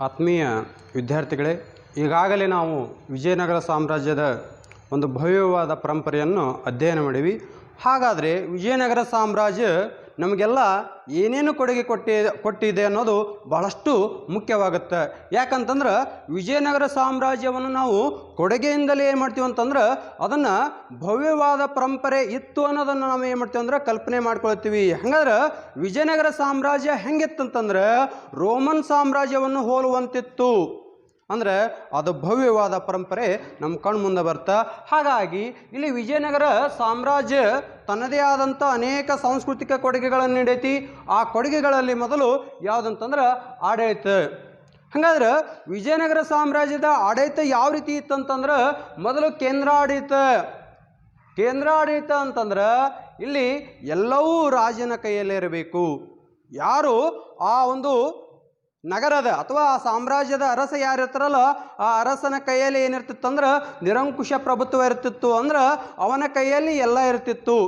ಆತ್ಮೀಯ ವಿದ್ಯಾರ್ಥಿಗಳೇ, ಈಗಾಗಲೇ ನಾವು ವಿಜಯನಗರ ಸಾಮ್ರಾಜ್ಯದ ಒಂದು ಭವ್ಯವಾದ ಪರಂಪರೆಯನ್ನು ಅಧ್ಯಯನ ಮಾಡಿವಿ. ಹಾಗಾದರೆ ವಿಜಯನಗರ ಸಾಮ್ರಾಜ್ಯ ನಮಗೆಲ್ಲ ಏನೇನು ಕೊಡುಗೆ ಕೊಟ್ಟಿದೆ ಅನ್ನೋದು ಬಹಳಷ್ಟು ಮುಖ್ಯವಾಗುತ್ತೆ. ಯಾಕಂತಂದ್ರೆ ವಿಜಯನಗರ ಸಾಮ್ರಾಜ್ಯವನ್ನು ನಾವು ಕೊಡುಗೆಯಿಂದಲೇ ಏನು ಮಾಡ್ತೀವಿ ಅಂತಂದ್ರೆ ಅದನ್ನು ಭವ್ಯವಾದ ಪರಂಪರೆ ಇತ್ತು ಅನ್ನೋದನ್ನು ನಾವು ಏನು ಮಾಡ್ತೀವಿ ಅಂದ್ರೆ ಕಲ್ಪನೆ ಮಾಡ್ಕೊಳ್ತೀವಿ. ಹಾಗಾದ್ರೆ ವಿಜಯನಗರ ಸಾಮ್ರಾಜ್ಯ ಹೆಂಗಿತ್ತಂತಂದ್ರೆ ರೋಮನ್ ಸಾಮ್ರಾಜ್ಯವನ್ನು ಹೋಲುವಂತಿತ್ತು. ಅಂದರೆ ಅದು ಭವ್ಯವಾದ ಪರಂಪರೆ ನಮ್ಮ ಕಣ್ಣು ಮುಂದೆ ಬರ್ತಾ. ಹಾಗಾಗಿ ಇಲ್ಲಿ ವಿಜಯನಗರ ಸಾಮ್ರಾಜ್ಯ ತನ್ನದೇ ಆದಂಥ ಅನೇಕ ಸಾಂಸ್ಕೃತಿಕ ಕೊಡುಗೆಗಳನ್ನು ನೀಡೈತಿ. ಆ ಕೊಡುಗೆಗಳಲ್ಲಿ ಮೊದಲು ಯಾವುದಂತಂದ್ರೆ ಆಡಳಿತ. ಹಾಗಾದ್ರೆ ವಿಜಯನಗರ ಸಾಮ್ರಾಜ್ಯದ ಆಡಳಿತ ಯಾವ ರೀತಿ ಇತ್ತಂತಂದ್ರೆ ಮೊದಲು ಕೇಂದ್ರಾಡಳಿತ ಅಂತಂದ್ರೆ ಇಲ್ಲಿ ಎಲ್ಲವೂ ರಾಜನ ಕೈಯಲ್ಲಿರಬೇಕು. ಯಾರು ಆ ಒಂದು ನಗರದ ಅಥವಾ ಆ ಸಾಮ್ರಾಜ್ಯದ ಅರಸ ಯಾರಿರ್ತಾರಲ್ಲ ಆ ಅರಸನ ಕೈಯಲ್ಲಿ ಏನಿರ್ತಿತ್ತಂದ್ರೆ ನಿರಂಕುಶ ಪ್ರಭುತ್ವ ಇರ್ತಿತ್ತು. ಅಂದ್ರೆ ಅವನ ಕೈಯಲ್ಲಿ ಎಲ್ಲ ಇರ್ತಿತ್ತು.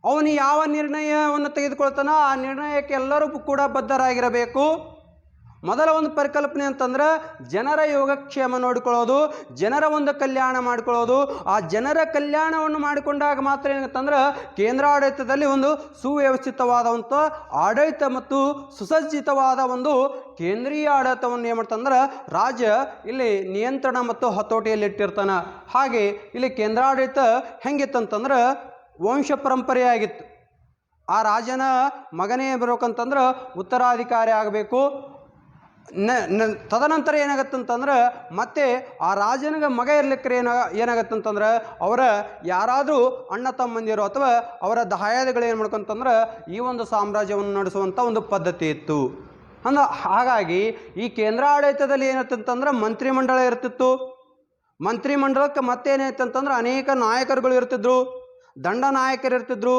ಅವನು ಯಾವ ನಿರ್ಣಯವನ್ನು ತೆಗೆದುಕೊಳ್ತಾನೋ ಆ ನಿರ್ಣಯಕ್ಕೆ ಎಲ್ಲರೂ ಕೂಡ ಬದ್ಧರಾಗಿರಬೇಕು. ಮೊದಲ ಒಂದು ಪರಿಕಲ್ಪನೆ ಅಂತಂದ್ರೆ ಜನರ ಯೋಗಕ್ಷೇಮ ನೋಡಿಕೊಳ್ಳೋದು, ಜನರ ಒಂದು ಕಲ್ಯಾಣ ಮಾಡಿಕೊಳ್ಳೋದು. ಆ ಜನರ ಕಲ್ಯಾಣವನ್ನು ಮಾಡಿಕೊಂಡಾಗ ಮಾತ್ರ ಏನಂತಂದ್ರೆ ಕೇಂದ್ರಾಡಳಿತದಲ್ಲಿ ಒಂದು ಸುವ್ಯವಸ್ಥಿತವಾದಂಥ ಆಡಳಿತ ಮತ್ತು ಸುಸಜ್ಜಿತವಾದ ಒಂದು ಕೇಂದ್ರೀಯ ಆಡಳಿತವನ್ನು ಏನು ಮಾಡ್ತಂದ್ರೆ ರಾಜ್ಯ ಇಲ್ಲಿ ನಿಯಂತ್ರಣ ಮತ್ತು ಹತೋಟಿಯಲ್ಲಿ ಇಟ್ಟಿರ್ತಾನೆ. ಹಾಗೆ ಇಲ್ಲಿ ಕೇಂದ್ರಾಡಳಿತ ಹೆಂಗಿತ್ತಂತಂದ್ರೆ ವಂಶ ಪರಂಪರೆಯಾಗಿತ್ತು. ಆ ರಾಜನ ಮಗನೇ ಬರಬೇಕಂತಂದ್ರೆ ಉತ್ತರಾಧಿಕಾರಿ ಆಗಬೇಕು. ತದನಂತರ ಏನಾಗತ್ತಂತಂದ್ರೆ ಮತ್ತೆ ಆ ರಾಜನಿಗೆ ಮಗ ಇರ್ಲಿಕ್ಕೆ ಏನಾಗತ್ತಂತಂದ್ರೆ ಅವರ ಯಾರಾದರೂ ಅಣ್ಣ ತಮ್ಮಂದಿರು ಅಥವಾ ಅವರ ದಾಯಾದಿಗಳು ಏನು ಮಾಡ್ಕೊಂತಂದ್ರೆ ಈ ಒಂದು ಸಾಮ್ರಾಜ್ಯವನ್ನು ನಡೆಸುವಂಥ ಒಂದು ಪದ್ಧತಿ ಇತ್ತು. ಹಾಗಾಗಿ ಈ ಕೇಂದ್ರಾಡಳಿತದಲ್ಲಿ ಏನಿರ್ತಂತಂದ್ರೆ ಮಂತ್ರಿಮಂಡಲ ಇರ್ತಿತ್ತು. ಮಂತ್ರಿಮಂಡಲಕ್ಕೆ ಮತ್ತೇನಾಯ್ತಂತಂದ್ರೆ ಅನೇಕ ನಾಯಕರುಗಳು ಇರ್ತಿದ್ರು, ದಂಡ ನಾಯಕರು ಇರ್ತಿದ್ರು.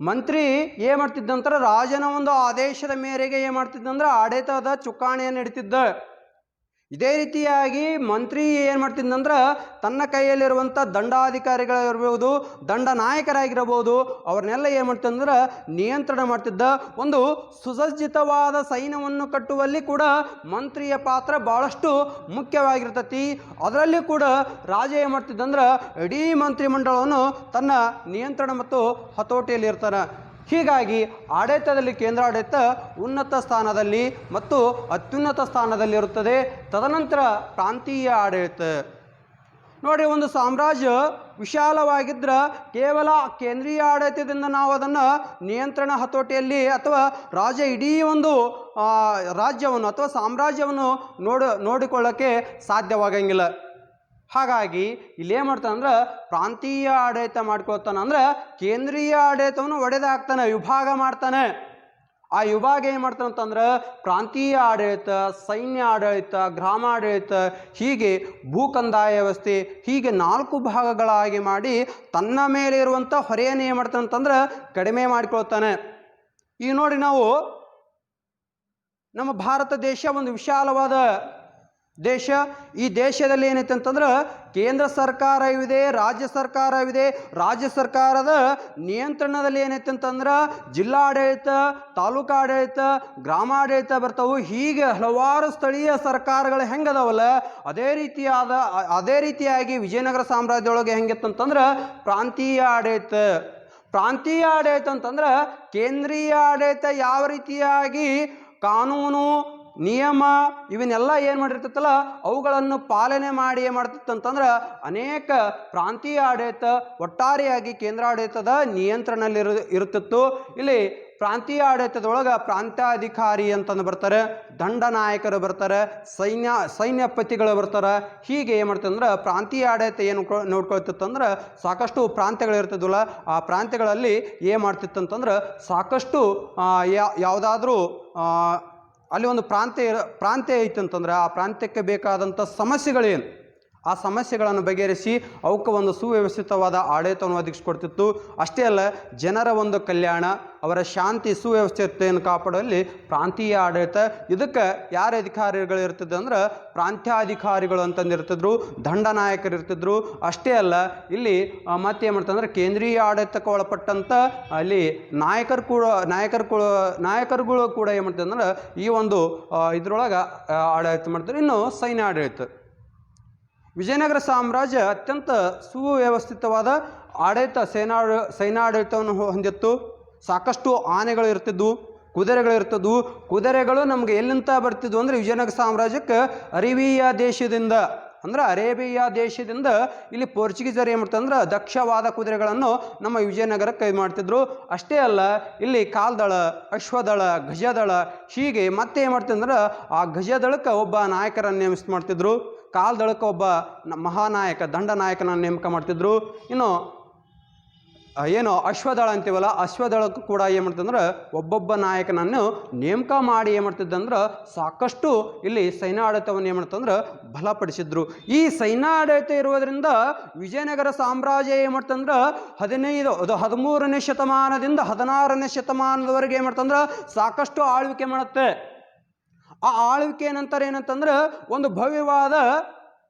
ಮಂತ್ರಿ ಏನು ಮಾಡ್ತಿದ್ದಂದ್ರೆ ರಾಜನ ಒಂದು ಆದೇಶದ ಮೇರೆಗೆ ಏನು ಮಾಡ್ತಿದ್ದಂದ್ರೆ ಆಡಳಿತದ ಚುಕ್ಕಾಣಿಯನ್ನು ಇಡ್ತಿದ್ದ. ಇದೇ ರೀತಿಯಾಗಿ ಮಂತ್ರಿ ಏನು ಮಾಡ್ತಿದ್ದಂದ್ರೆ ತನ್ನ ಕೈಯಲ್ಲಿರುವಂಥ ದಂಡಾಧಿಕಾರಿಗಳಿರ್ಬೋದು, ದಂಡ ನಾಯಕರಾಗಿರಬಹುದು, ಅವ್ರನ್ನೆಲ್ಲ ಏನು ಮಾಡ್ತಿದ್ದಂದ್ರೆ ನಿಯಂತ್ರಣ ಮಾಡ್ತಿದ್ದ. ಒಂದು ಸುಸಜ್ಜಿತವಾದ ಸೈನ್ಯವನ್ನು ಕಟ್ಟುವಲ್ಲಿ ಕೂಡ ಮಂತ್ರಿಯ ಪಾತ್ರ ಭಾಳಷ್ಟು ಮುಖ್ಯವಾಗಿರ್ತತಿ. ಅದರಲ್ಲಿ ಕೂಡ ರಾಜ ಏನು ಮಾಡ್ತಿದ್ದಂದ್ರೆ ಇಡೀ ಮಂತ್ರಿಮಂಡಲವನ್ನು ತನ್ನ ನಿಯಂತ್ರಣ ಮತ್ತು ಹತೋಟಿಯಲ್ಲಿ ಇರ್ತಾನೆ. ಹೀಗಾಗಿ ಆಡಳಿತದಲ್ಲಿ ಕೇಂದ್ರಾಡಳಿತ ಉನ್ನತ ಸ್ಥಾನದಲ್ಲಿ ಮತ್ತು ಅತ್ಯುನ್ನತ ಸ್ಥಾನದಲ್ಲಿರುತ್ತದೆ. ತದನಂತರ ಪ್ರಾಂತೀಯ ಆಡಳಿತ. ನೋಡಿ, ಒಂದು ಸಾಮ್ರಾಜ್ಯ ವಿಶಾಲವಾಗಿದ್ದರೆ ಕೇವಲ ಕೇಂದ್ರೀಯ ಆಡಳಿತದಿಂದ ನಾವು ಅದನ್ನು ನಿಯಂತ್ರಣ ಹತೋಟಿಯಲ್ಲಿ ಅಥವಾ ರಾಜ ಇಡೀ ಒಂದು ರಾಜ್ಯವನ್ನು ಅಥವಾ ಸಾಮ್ರಾಜ್ಯವನ್ನು ನೋಡಿಕೊಳ್ಳೋಕ್ಕೆ ಸಾಧ್ಯವಾಗಂಗಿಲ್ಲ. ಹಾಗಾಗಿ ಇಲ್ಲೇನು ಮಾಡ್ತಾನಂದ್ರೆ ಪ್ರಾಂತೀಯ ಆಡಳಿತ ಮಾಡ್ಕೊಳ್ತಾನೆ. ಅಂದ್ರೆ ಕೇಂದ್ರೀಯ ಆಡಳಿತವನ್ನು ಒಡೆದಾಕ್ತಾನೆ, ವಿಭಾಗ ಮಾಡ್ತಾನೆ. ಆ ವಿಭಾಗ ಏನು ಮಾಡ್ತಾನೆ ಅಂತಂದ್ರೆ ಪ್ರಾಂತೀಯ ಆಡಳಿತ, ಸೈನ್ಯ ಆಡಳಿತ, ಗ್ರಾಮಾಡಳಿತ, ಹೀಗೆ ಭೂಕಂದಾಯ ವ್ಯವಸ್ಥೆ, ಹೀಗೆ 4 ಭಾಗಗಳಾಗಿ ಮಾಡಿ ತನ್ನ ಮೇಲೆ ಇರುವಂಥ ಹೊರೆಯನ್ನು ಏನು ಮಾಡ್ತಾನೆ ಅಂತಂದ್ರೆ ಕಡಿಮೆ ಮಾಡಿಕೊಳ್ತಾನೆ. ಈಗ ನೋಡಿ, ನಾವು ನಮ್ಮ ಭಾರತ ದೇಶ ಒಂದು ವಿಶಾಲವಾದ ದೇಶ. ಈ ದೇಶದಲ್ಲಿ ಏನೈತೆ ಅಂತಂದ್ರೆ ಕೇಂದ್ರ ಸರ್ಕಾರವಿದೆ, ರಾಜ್ಯ ಸರ್ಕಾರವಿದೆ. ರಾಜ್ಯ ಸರ್ಕಾರದ ನಿಯಂತ್ರಣದಲ್ಲಿ ಏನೈತೆ ಅಂತಂದ್ರೆ ಜಿಲ್ಲಾಡಳಿತ, ತಾಲೂಕಾಡಳಿತ, ಗ್ರಾಮಾಡಳಿತ ಬರ್ತಾವೆ. ಹೀಗೆ ಹಲವಾರು ಸ್ಥಳೀಯ ಸರ್ಕಾರಗಳು ಹೆಂಗದಾವಲ್ಲ ಅದೇ ರೀತಿಯಾಗಿ ವಿಜಯನಗರ ಸಾಮ್ರಾಜ್ಯದೊಳಗೆ ಹೆಂಗಿತ್ತಂತಂದ್ರೆ ಪ್ರಾಂತೀಯ ಆಡಳಿತ. ಪ್ರಾಂತೀಯ ಆಡಳಿತ ಅಂತಂದ್ರೆ ಕೇಂದ್ರೀಯ ಆಡಳಿತ ಯಾವ ರೀತಿಯಾಗಿ ಕಾನೂನು ನಿಯಮ ಇವನ್ನೆಲ್ಲ ಏನು ಮಾಡಿರ್ತೈತಲ್ಲ ಅವುಗಳನ್ನು ಪಾಲನೆ ಮಾಡಿ ಏನು ಮಾಡ್ತಿತ್ತಂತಂದ್ರೆ ಅನೇಕ ಪ್ರಾಂತೀಯ ಆಡಳಿತ ಒಟ್ಟಾರೆಯಾಗಿ ಕೇಂದ್ರಾಡಳಿತದ ನಿಯಂತ್ರಣದಲ್ಲಿ ಇರುತ್ತಿತ್ತು. ಇಲ್ಲಿ ಪ್ರಾಂತೀಯ ಆಡಳಿತದೊಳಗೆ ಪ್ರಾಂತ್ಯಾಧಿಕಾರಿ ಅಂತಂದು ಬರ್ತಾರೆ, ದಂಡ ನಾಯಕರು ಬರ್ತಾರೆ, ಸೈನ್ಯಪತಿಗಳು ಬರ್ತಾರೆ. ಹೀಗೆ ಏನು ಮಾಡ್ತಂದ್ರೆ ಪ್ರಾಂತೀಯ ಆಡಳಿತ ಏನು ನೋಡ್ಕೊಳ್ತಿತ್ತಂದ್ರೆ ಸಾಕಷ್ಟು ಪ್ರಾಂತ್ಯಗಳು ಇರ್ತಿದ್ವಲ್ಲ ಆ ಪ್ರಾಂತ್ಯಗಳಲ್ಲಿ ಏನು ಮಾಡ್ತಿತ್ತಂತಂದ್ರೆ ಸಾಕಷ್ಟು ಯಾವುದಾದ್ರೂ ಅಲ್ಲಿ ಒಂದು ಪ್ರಾಂತ್ಯ ಐತಂತಂದ್ರೆ ಆ ಪ್ರಾಂತ್ಯಕ್ಕೆ ಬೇಕಾದಂಥ ಸಮಸ್ಯೆಗಳೇನು ಆ ಸಮಸ್ಯೆಗಳನ್ನು ಬಗೆಹರಿಸಿ ಅವಕ್ಕೆ ಒಂದು ಸುವ್ಯವಸ್ಥಿತವಾದ ಆಡಳಿತವನ್ನು ಒದಗಿಸಿಕೊಡ್ತಿತ್ತು. ಅಷ್ಟೇ ಅಲ್ಲ, ಜನರ ಒಂದು ಕಲ್ಯಾಣ, ಅವರ ಶಾಂತಿ ಸುವ್ಯವಸ್ಥೆಯನ್ನು ಕಾಪಾಡುವಲ್ಲಿ ಪ್ರಾಂತೀಯ ಆಡಳಿತ, ಇದಕ್ಕೆ ಯಾರು ಅಧಿಕಾರಿಗಳು ಇರ್ತಿದ್ರು ಅಂದ್ರೆ ಪ್ರಾಂತ್ಯಾಧಿಕಾರಿಗಳು ಅಂತಂದಿರ್ತಿದ್ರು, ದಂಡನಾಯಕರು ಇರ್ತಿದ್ರು. ಅಷ್ಟೇ ಅಲ್ಲ, ಇಲ್ಲಿ ಮತ್ತೆ ಏನು ಮಾಡ್ತಂದ್ರೆ ಕೇಂದ್ರೀಯ ಆಡಳಿತಕ್ಕೆ ಒಳಪಟ್ಟಂಥ ಅಲ್ಲಿ ನಾಯಕರುಗಳು ಕೂಡ ಏನು ಮಾಡ್ತಂದ್ರೆ ಈ ಒಂದು ಇದ್ರೊಳಗೆ ಆಡಳಿತ ಮಾಡ್ತಾರೆ. ಇನ್ನು ಸೈನ್ಯ ಆಡಳಿತ. ವಿಜಯನಗರ ಸಾಮ್ರಾಜ್ಯ ಅತ್ಯಂತ ಸುವ್ಯವಸ್ಥಿತವಾದ ಆಡಳಿತ ಸೈನ್ಯಾಡಳಿತವನ್ನು ಹೊಂದಿತ್ತು. ಸಾಕಷ್ಟು ಆನೆಗಳು ಇರ್ತಿದ್ವು, ಕುದುರೆಗಳು ಇರ್ತಿದ್ವು. ಕುದುರೆಗಳು ನಮಗೆ ಎಲ್ಲಿಂದ ಬರ್ತಿದ್ವು ಅಂದರೆ ವಿಜಯನಗರ ಸಾಮ್ರಾಜ್ಯಕ್ಕೆ ಅರೇಬಿಯಾ ದೇಶದಿಂದ ಇಲ್ಲಿ ಪೋರ್ಚುಗೀಸರು ಏನು ಮಾಡ್ತಂದ್ರೆ ದಕ್ಷವಾದ ಕುದುರೆಗಳನ್ನು ನಮ್ಮ ವಿಜಯನಗರಕ್ಕೆ ಮಾಡ್ತಿದ್ರು. ಅಷ್ಟೇ ಅಲ್ಲ, ಇಲ್ಲಿ ಕಾಲ್ದಳ, ಅಶ್ವದಳ, ಗಜದಳ, ಹೀಗೆ ಮತ್ತೆ ಏನು ಮಾಡ್ತಿದ್ರೆ ಆ ಗಜದಳಕ್ಕೆ ಒಬ್ಬ ನಾಯಕರನ್ನು ನೇಮಿಸಿ ಮಾಡ್ತಿದ್ರು. ಕಾಲ್ದಳಕ್ಕೆ ಒಬ್ಬ ಮಹಾನಾಯಕ, ದಂಡನಾಯಕನನ್ನು ನೇಮಕ ಮಾಡ್ತಿದ್ರು. ಇನ್ನು ಅಶ್ವದಳ ಅಂತೀವಲ್ಲ, ಅಶ್ವದಳಕ್ಕೂ ಕೂಡ ಏನು ಮಾಡ್ತಂದ್ರೆ ಒಬ್ಬೊಬ್ಬ ನಾಯಕನನ್ನು ನೇಮಕ ಮಾಡಿ ಏನು ಮಾಡ್ತಿದ್ದಂದ್ರೆ ಸಾಕಷ್ಟು ಇಲ್ಲಿ ಸೈನ್ಯಾಡಳಿತವನ್ನು ಏನು ಮಾಡ್ತಂದ್ರೆ ಬಲಪಡಿಸಿದ್ರು. ಈ ಸೈನ್ಯಾಡಳಿತ ಇರುವುದರಿಂದ ವಿಜಯನಗರ ಸಾಮ್ರಾಜ್ಯ ಏನು ಮಾಡ್ತಂದ್ರೆ 13ನೇ ಶತಮಾನದಿಂದ 16ನೇ ಶತಮಾನದವರೆಗೆ ಏನು ಮಾಡ್ತಂದ್ರೆ ಸಾಕಷ್ಟು ಆಳ್ವಿಕೆ ಮಾಡುತ್ತೆ. ಆ ಆಳ್ವಿಕೆ ನಂತರ ಏನಂತಂದ್ರೆ ಒಂದು ಭವ್ಯವಾದ,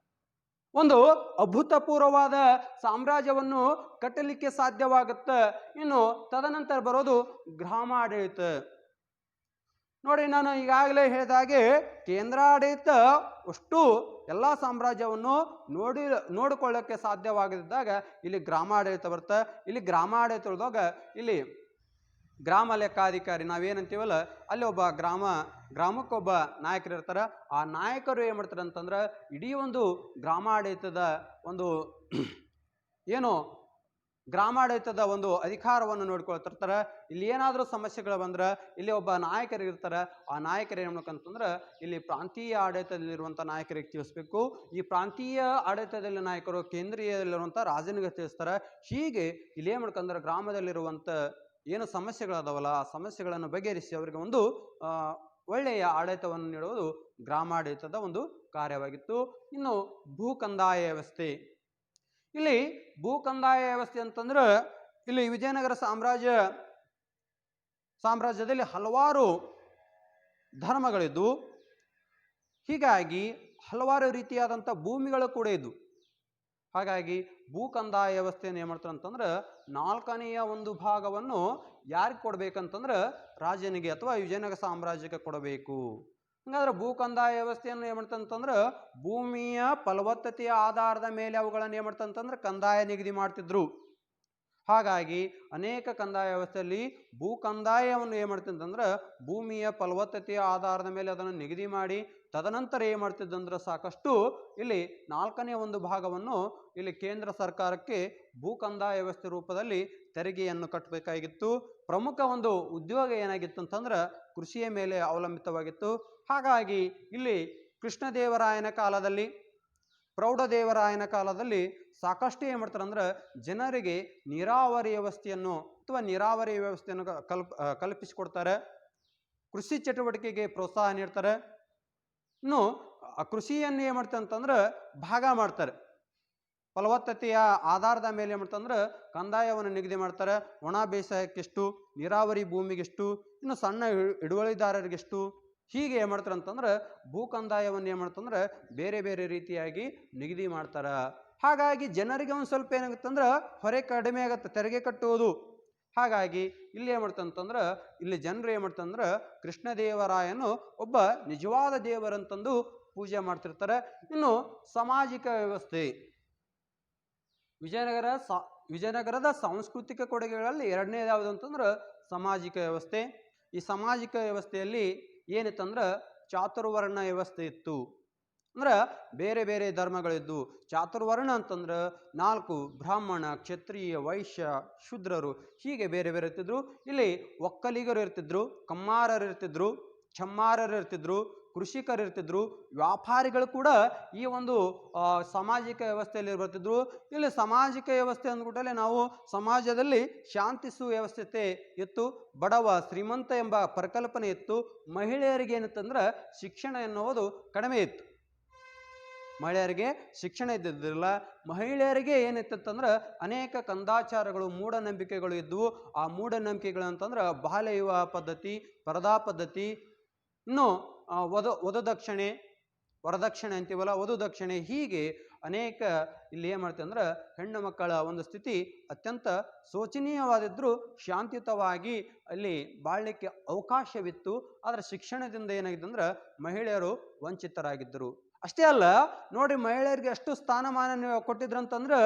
ಒಂದು ಅಭೂತಪೂರ್ವವಾದ ಸಾಮ್ರಾಜ್ಯವನ್ನು ಕಟ್ಟಲಿಕ್ಕೆ ಸಾಧ್ಯವಾಗುತ್ತೆ. ಇನ್ನು ತದನಂತರ ಬರೋದು ಗ್ರಾಮಾಡಳಿತ. ನೋಡಿ, ನಾನು ಈಗಾಗಲೇ ಹೇಳಿದಾಗೆ ಕೇಂದ್ರಾಡಳಿತ ಅಷ್ಟು ಎಲ್ಲ ಸಾಮ್ರಾಜ್ಯವನ್ನು ನೋಡಿಕೊಳ್ಳೋಕ್ಕೆ ಸಾಧ್ಯವಾಗಿದ್ದಾಗ ಇಲ್ಲಿ ಗ್ರಾಮಾಡಳಿತ ಬರುತ್ತೆ. ಇಲ್ಲಿ ಗ್ರಾಮಾಡಳಿತದಾಗ ಇಲ್ಲಿ ಗ್ರಾಮ ಲೆಕ್ಕಾಧಿಕಾರಿ ನಾವೇನಂತೀವಲ್ಲ, ಅಲ್ಲಿ ಒಬ್ಬ ಗ್ರಾಮಕ್ಕೊಬ್ಬ ನಾಯಕರು ಇರ್ತಾರೆ. ಆ ನಾಯಕರು ಏನು ಮಾಡ್ತಾರೆ ಅಂತಂದ್ರೆ ಇಡೀ ಒಂದು ಗ್ರಾಮಾಡಳಿತದ ಗ್ರಾಮಾಡಳಿತದ ಒಂದು ಅಧಿಕಾರವನ್ನು ನೋಡ್ಕೊಳ್ತಿರ್ತಾರೆ. ಇಲ್ಲಿ ಏನಾದರೂ ಸಮಸ್ಯೆಗಳು ಬಂದ್ರೆ ಇಲ್ಲಿ ಒಬ್ಬ ನಾಯಕರು ಇರ್ತಾರೆ. ಆ ನಾಯಕರು ಏನು ಮಾಡ್ಬೇಕಂತಂದ್ರೆ ಇಲ್ಲಿ ಪ್ರಾಂತೀಯ ಆಡಳಿತದಲ್ಲಿರುವಂಥ ನಾಯಕರಿಗೆ ತಿಳಿಸ್ಬೇಕು. ಈ ಪ್ರಾಂತೀಯ ಆಡಳಿತದಲ್ಲಿ ನಾಯಕರು ಕೇಂದ್ರೀಯದಲ್ಲಿರುವಂಥ ರಾಜನಿಗೆ ತಿಳಿಸ್ತಾರೆ. ಹೀಗೆ ಇಲ್ಲಿ ಏನು ಮಾಡ್ಕೊಂಡ್ರೆ ಗ್ರಾಮದಲ್ಲಿರುವಂಥ ಏನು ಸಮಸ್ಯೆಗಳದಾವಲ್ಲ, ಆ ಸಮಸ್ಯೆಗಳನ್ನು ಬಗೆಹರಿಸಿ ಅವರಿಗೆ ಒಂದು ಒಳ್ಳೆಯ ಆಡಳಿತವನ್ನು ನೀಡುವುದು ಗ್ರಾಮಾಡಳಿತದ ಒಂದು ಕಾರ್ಯವಾಗಿತ್ತು. ಇನ್ನು ಭೂ ಕಂದಾಯ ವ್ಯವಸ್ಥೆ. ಇಲ್ಲಿ ಭೂ ಕಂದಾಯ ವ್ಯವಸ್ಥೆ ಅಂತಂದ್ರೆ ಇಲ್ಲಿ ವಿಜಯನಗರ ಸಾಮ್ರಾಜ್ಯದಲ್ಲಿ ಹಲವಾರು ಧರ್ಮಗಳಿದ್ದು, ಹೀಗಾಗಿ ಹಲವಾರು ರೀತಿಯಾದಂಥ ಭೂಮಿಗಳು ಕೂಡ ಇದ್ದು, ಹಾಗಾಗಿ ಭೂ ಕಂದಾಯ ವ್ಯವಸ್ಥೆಯನ್ನು ಏನು ಮಾಡ್ತಾರೆ ಅಂತಂದ್ರೆ 4ನೇ ಒಂದು ಭಾಗವನ್ನು ಯಾರಿಗೆ ಕೊಡ್ಬೇಕಂತಂದ್ರೆ ರಾಜನಿಗೆ ಅಥವಾ ವಿಜಯನಗರ ಸಾಮ್ರಾಜ್ಯಕ್ಕೆ ಕೊಡಬೇಕು. ಹಾಗಾದ್ರೆ ಭೂ ಕಂದಾಯ ವ್ಯವಸ್ಥೆಯನ್ನು ಏನು ಮಾಡ್ತಂತಂದ್ರೆ ಭೂಮಿಯ ಫಲವತ್ತತೆಯ ಆಧಾರದ ಮೇಲೆ ಅವುಗಳನ್ನು ಏನು ಮಾಡ್ತಂತಂದ್ರೆ ಕಂದಾಯ ನಿಗದಿ ಮಾಡ್ತಿದ್ರು. ಹಾಗಾಗಿ ಅನೇಕ ಕಂದಾಯ ವ್ಯವಸ್ಥೆಯಲ್ಲಿ ಭೂ ಕಂದಾಯವನ್ನು ಏನು ಮಾಡ್ತಿದ್ದಂದ್ರೆ ಭೂಮಿಯ ಫಲವತ್ತತೆಯ ಆಧಾರದ ಮೇಲೆ ಅದನ್ನು ನಿಗದಿ ಮಾಡಿ ತದನಂತರ ಏನು ಮಾಡ್ತಿದ್ದಂದ್ರೆ ಸಾಕಷ್ಟು ಇಲ್ಲಿ 4ನೇ ಒಂದು ಭಾಗವನ್ನು ಇಲ್ಲಿ ಕೇಂದ್ರ ಸರ್ಕಾರಕ್ಕೆ ಭೂ ಕಂದಾಯ ವ್ಯವಸ್ಥೆ ರೂಪದಲ್ಲಿ ತೆರಿಗೆಯನ್ನು ಕಟ್ಟಬೇಕಾಗಿತ್ತು. ಪ್ರಮುಖ ಒಂದು ಉದ್ಯೋಗ ಏನಾಗಿತ್ತು ಅಂತಂದ್ರೆ ಕೃಷಿಯ ಮೇಲೆ ಅವಲಂಬಿತವಾಗಿತ್ತು. ಹಾಗಾಗಿ ಇಲ್ಲಿ ಕೃಷ್ಣದೇವರಾಯನ ಕಾಲದಲ್ಲಿ, ಪ್ರೌಢದೇವರಾಯನ ಕಾಲದಲ್ಲಿ ಸಾಕಷ್ಟು ಏನು ಮಾಡ್ತಾರೆ ಅಂದ್ರೆ ಜನರಿಗೆ ನೀರಾವರಿ ವ್ಯವಸ್ಥೆಯನ್ನು ಕಲ್ಪಿಸಿಕೊಡ್ತಾರೆ. ಕೃಷಿ ಚಟುವಟಿಕೆಗೆ ಪ್ರೋತ್ಸಾಹ ನೀಡ್ತಾರೆ. ಇನ್ನು ಆ ಕೃಷಿಯನ್ನು ಏನು ಮಾಡ್ತಾರೆ ಅಂತಂದ್ರೆ ಭಾಗ ಮಾಡ್ತಾರೆ. ಫಲವತ್ತತೆಯ ಆಧಾರದ ಮೇಲೆ ಏನು ಮಾಡ್ತಂದ್ರೆ ಕಂದಾಯವನ್ನು ನಿಗದಿ ಮಾಡ್ತಾರೆ. ಒಣ ಬೇಸಾಯಕ್ಕೆಷ್ಟು, ನೀರಾವರಿ ಭೂಮಿಗೆಷ್ಟು, ಇನ್ನು ಸಣ್ಣ ಹಿಡುವಳಿದಾರರಿಗೆಷ್ಟು, ಹೀಗೆ ಏನು ಮಾಡ್ತಾರೆ ಅಂತಂದ್ರೆ ಭೂ ಕಂದಾಯವನ್ನು ಏನು ಮಾಡ್ತಂದ್ರೆ ಬೇರೆ ಬೇರೆ ರೀತಿಯಾಗಿ ನಿಗದಿ ಮಾಡ್ತಾರೆ. ಹಾಗಾಗಿ ಜನರಿಗೆ ಒಂದು ಸ್ವಲ್ಪ ಏನಾಗುತ್ತೆ ಅಂದ್ರೆ ಹೊರೆ ಕಡಿಮೆ ಆಗುತ್ತೆ, ತೆರಿಗೆ ಕಟ್ಟುವುದು. ಹಾಗಾಗಿ ಇಲ್ಲಿ ಏನು ಮಾಡ್ತಂತಂದ್ರೆ ಇಲ್ಲಿ ಜನರು ಏನು ಮಾಡ್ತಂದ್ರೆ ಕೃಷ್ಣದೇವರಾಯನು ಒಬ್ಬ ನಿಜವಾದ ದೇವರಂತಂದು ಪೂಜೆ ಮಾಡ್ತಿರ್ತಾರೆ. ಇನ್ನು ಸಾಮಾಜಿಕ ವ್ಯವಸ್ಥೆ. ವಿಜಯನಗರದ ಸಾಂಸ್ಕೃತಿಕ ಕೊಡುಗೆಗಳಲ್ಲಿ 2ನೇದು ಯಾವುದು ಅಂತಂದ್ರೆ ಸಾಮಾಜಿಕ ವ್ಯವಸ್ಥೆ. ಈ ಸಾಮಾಜಿಕ ವ್ಯವಸ್ಥೆಯಲ್ಲಿ ಏನಿತ್ತಂದ್ರೆ ಚಾತುರ್ವರ್ಣ ವ್ಯವಸ್ಥೆ ಇತ್ತು. ಅಂದ್ರೆ ಬೇರೆ ಬೇರೆ ಧರ್ಮಗಳಿದ್ದು. ಚಾತುರ್ವರ್ಣ ಅಂತಂದ್ರೆ 4: ಬ್ರಾಹ್ಮಣ, ಕ್ಷತ್ರಿಯ, ವೈಶ್ಯ, ಶೂದ್ರರು, ಹೀಗೆ ಬೇರೆ ಬೇರೆ ಇರ್ತಿದ್ರು. ಇಲ್ಲಿ ಒಕ್ಕಲಿಗರು ಇರ್ತಿದ್ರು, ಕಮ್ಮಾರರು ಇರ್ತಿದ್ರು, ಚಮ್ಮಾರರು ಇರ್ತಿದ್ರು, ಕೃಷಿಕರು ಇರ್ತಿದ್ರು, ವ್ಯಾಪಾರಿಗಳು ಕೂಡ ಈ ಒಂದು ಸಾಮಾಜಿಕ ವ್ಯವಸ್ಥೆಯಲ್ಲಿ ಬರ್ತಿದ್ರು. ಇಲ್ಲಿ ಸಾಮಾಜಿಕ ವ್ಯವಸ್ಥೆ ಅಂದ್ಬಿಟ್ಟಲೆ ನಾವು ಸಮಾಜದಲ್ಲಿ ಶಾಂತಿ ಸುವ್ಯವಸ್ಥೆ ಇತ್ತು. ಬಡವ ಶ್ರೀಮಂತ ಎಂಬ ಪರಿಕಲ್ಪನೆ ಇತ್ತು. ಮಹಿಳೆಯರಿಗೆ ಏನಿತ್ತಂದ್ರೆ ಶಿಕ್ಷಣ ಎನ್ನುವುದು ಕಡಿಮೆ ಇತ್ತು. ಮಹಿಳೆಯರಿಗೆ ಶಿಕ್ಷಣ ಇದ್ದಿದ್ದಿಲ್ಲ. ಮಹಿಳೆಯರಿಗೆ ಏನಿತ್ತಂದ್ರೆ ಅನೇಕ ಕಂದಾಚಾರಗಳು, ಮೂಢನಂಬಿಕೆಗಳು ಇದ್ವು. ಆ ಮೂಢನಂಬಿಕೆಗಳು ಅಂತಂದ್ರೆ ಬಾಲ್ಯ ವಿವಾಹ ಪದ್ಧತಿ, ಪರದಾ ಪದ್ಧತಿ, ಇನ್ನು ವಧುದಕ್ಷಿಣೆ, ವರದಕ್ಷಿಣೆ ಅಂತೀವಲ್ಲ, ವಧುದಕ್ಷಿಣೆ, ಹೀಗೆ ಅನೇಕ ಇಲ್ಲಿ ಏನು ಮಾಡ್ತೀವಿ ಅಂದ್ರೆ ಹೆಣ್ಣು ಮಕ್ಕಳ ಒಂದು ಸ್ಥಿತಿ ಅತ್ಯಂತ ಶೋಚನೀಯವಾದಿದ್ರು ಶಾಂತಿಯುತವಾಗಿ ಅಲ್ಲಿ ಬಾಳ್ಲಿಕ್ಕೆ ಅವಕಾಶವಿತ್ತು. ಆದರೆ ಶಿಕ್ಷಣದಿಂದ ಏನಾಗಿದೆ ಅಂದ್ರೆ ಮಹಿಳೆಯರು ವಂಚಿತರಾಗಿದ್ದರು. ಅಷ್ಟೇ ಅಲ್ಲ ನೋಡಿ, ಮಹಿಳೆಯರಿಗೆ ಎಷ್ಟು ಸ್ಥಾನಮಾನ ಕೊಟ್ಟಿದ್ರಂತಂದ್ರೆ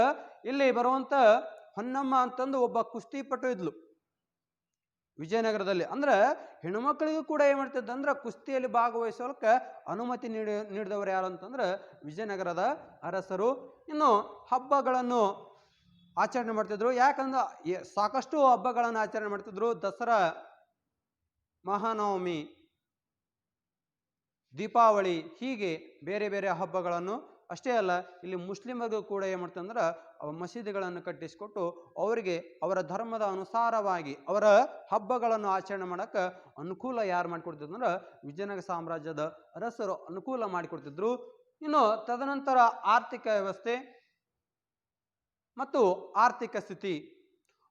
ಇಲ್ಲಿ ಬರುವಂತ ಹೊನ್ನಮ್ಮ ಅಂತಂದು ಒಬ್ಬ ಕುಸ್ತಿಪಟು ಇದ್ಲು ವಿಜಯನಗರದಲ್ಲಿ. ಅಂದ್ರೆ ಹೆಣ್ಣುಮಕ್ಕಳಿಗೂ ಕೂಡ ಏನ್ ಮಾಡ್ತಿದ್ದ ಅಂದ್ರೆ ಕುಸ್ತಿಯಲ್ಲಿ ಭಾಗವಹಿಸೋಕೆ ಅನುಮತಿ ನೀಡಿದವರು ಯಾರು ಅಂತಂದ್ರೆ ವಿಜಯನಗರದ ಅರಸರು. ಇನ್ನು ಹಬ್ಬಗಳನ್ನು ಆಚರಣೆ ಮಾಡ್ತಿದ್ರು. ಯಾಕಂದ್ರೆ ಸಾಕಷ್ಟು ಹಬ್ಬಗಳನ್ನು ಆಚರಣೆ ಮಾಡ್ತಿದ್ರು. ದಸರಾ, ಮಹಾನವಮಿ, ದೀಪಾವಳಿ, ಹೀಗೆ ಬೇರೆ ಬೇರೆ ಹಬ್ಬಗಳನ್ನು. ಅಷ್ಟೇ ಅಲ್ಲ, ಇಲ್ಲಿ ಮುಸ್ಲಿಮರಿಗೂ ಕೂಡ ಏನು ಮಾಡ್ತಂದ್ರೆ ಮಸೀದಿಗಳನ್ನು ಕಟ್ಟಿಸಿಕೊಟ್ಟು ಅವರಿಗೆ ಅವರ ಧರ್ಮದ ಅನುಸಾರವಾಗಿ ಅವರ ಹಬ್ಬಗಳನ್ನು ಆಚರಣೆ ಮಾಡಕ್ಕೆ ಅನುಕೂಲ ಯಾರು ಮಾಡಿಕೊಡ್ತಿದ್ರು ಅಂದ್ರೆ ವಿಜಯನಗರ ಸಾಮ್ರಾಜ್ಯದ ಅರಸರು ಅನುಕೂಲ ಮಾಡಿಕೊಡ್ತಿದ್ರು. ಇನ್ನು ತದನಂತರ ಆರ್ಥಿಕ ವ್ಯವಸ್ಥೆ ಮತ್ತು ಆರ್ಥಿಕ ಸ್ಥಿತಿ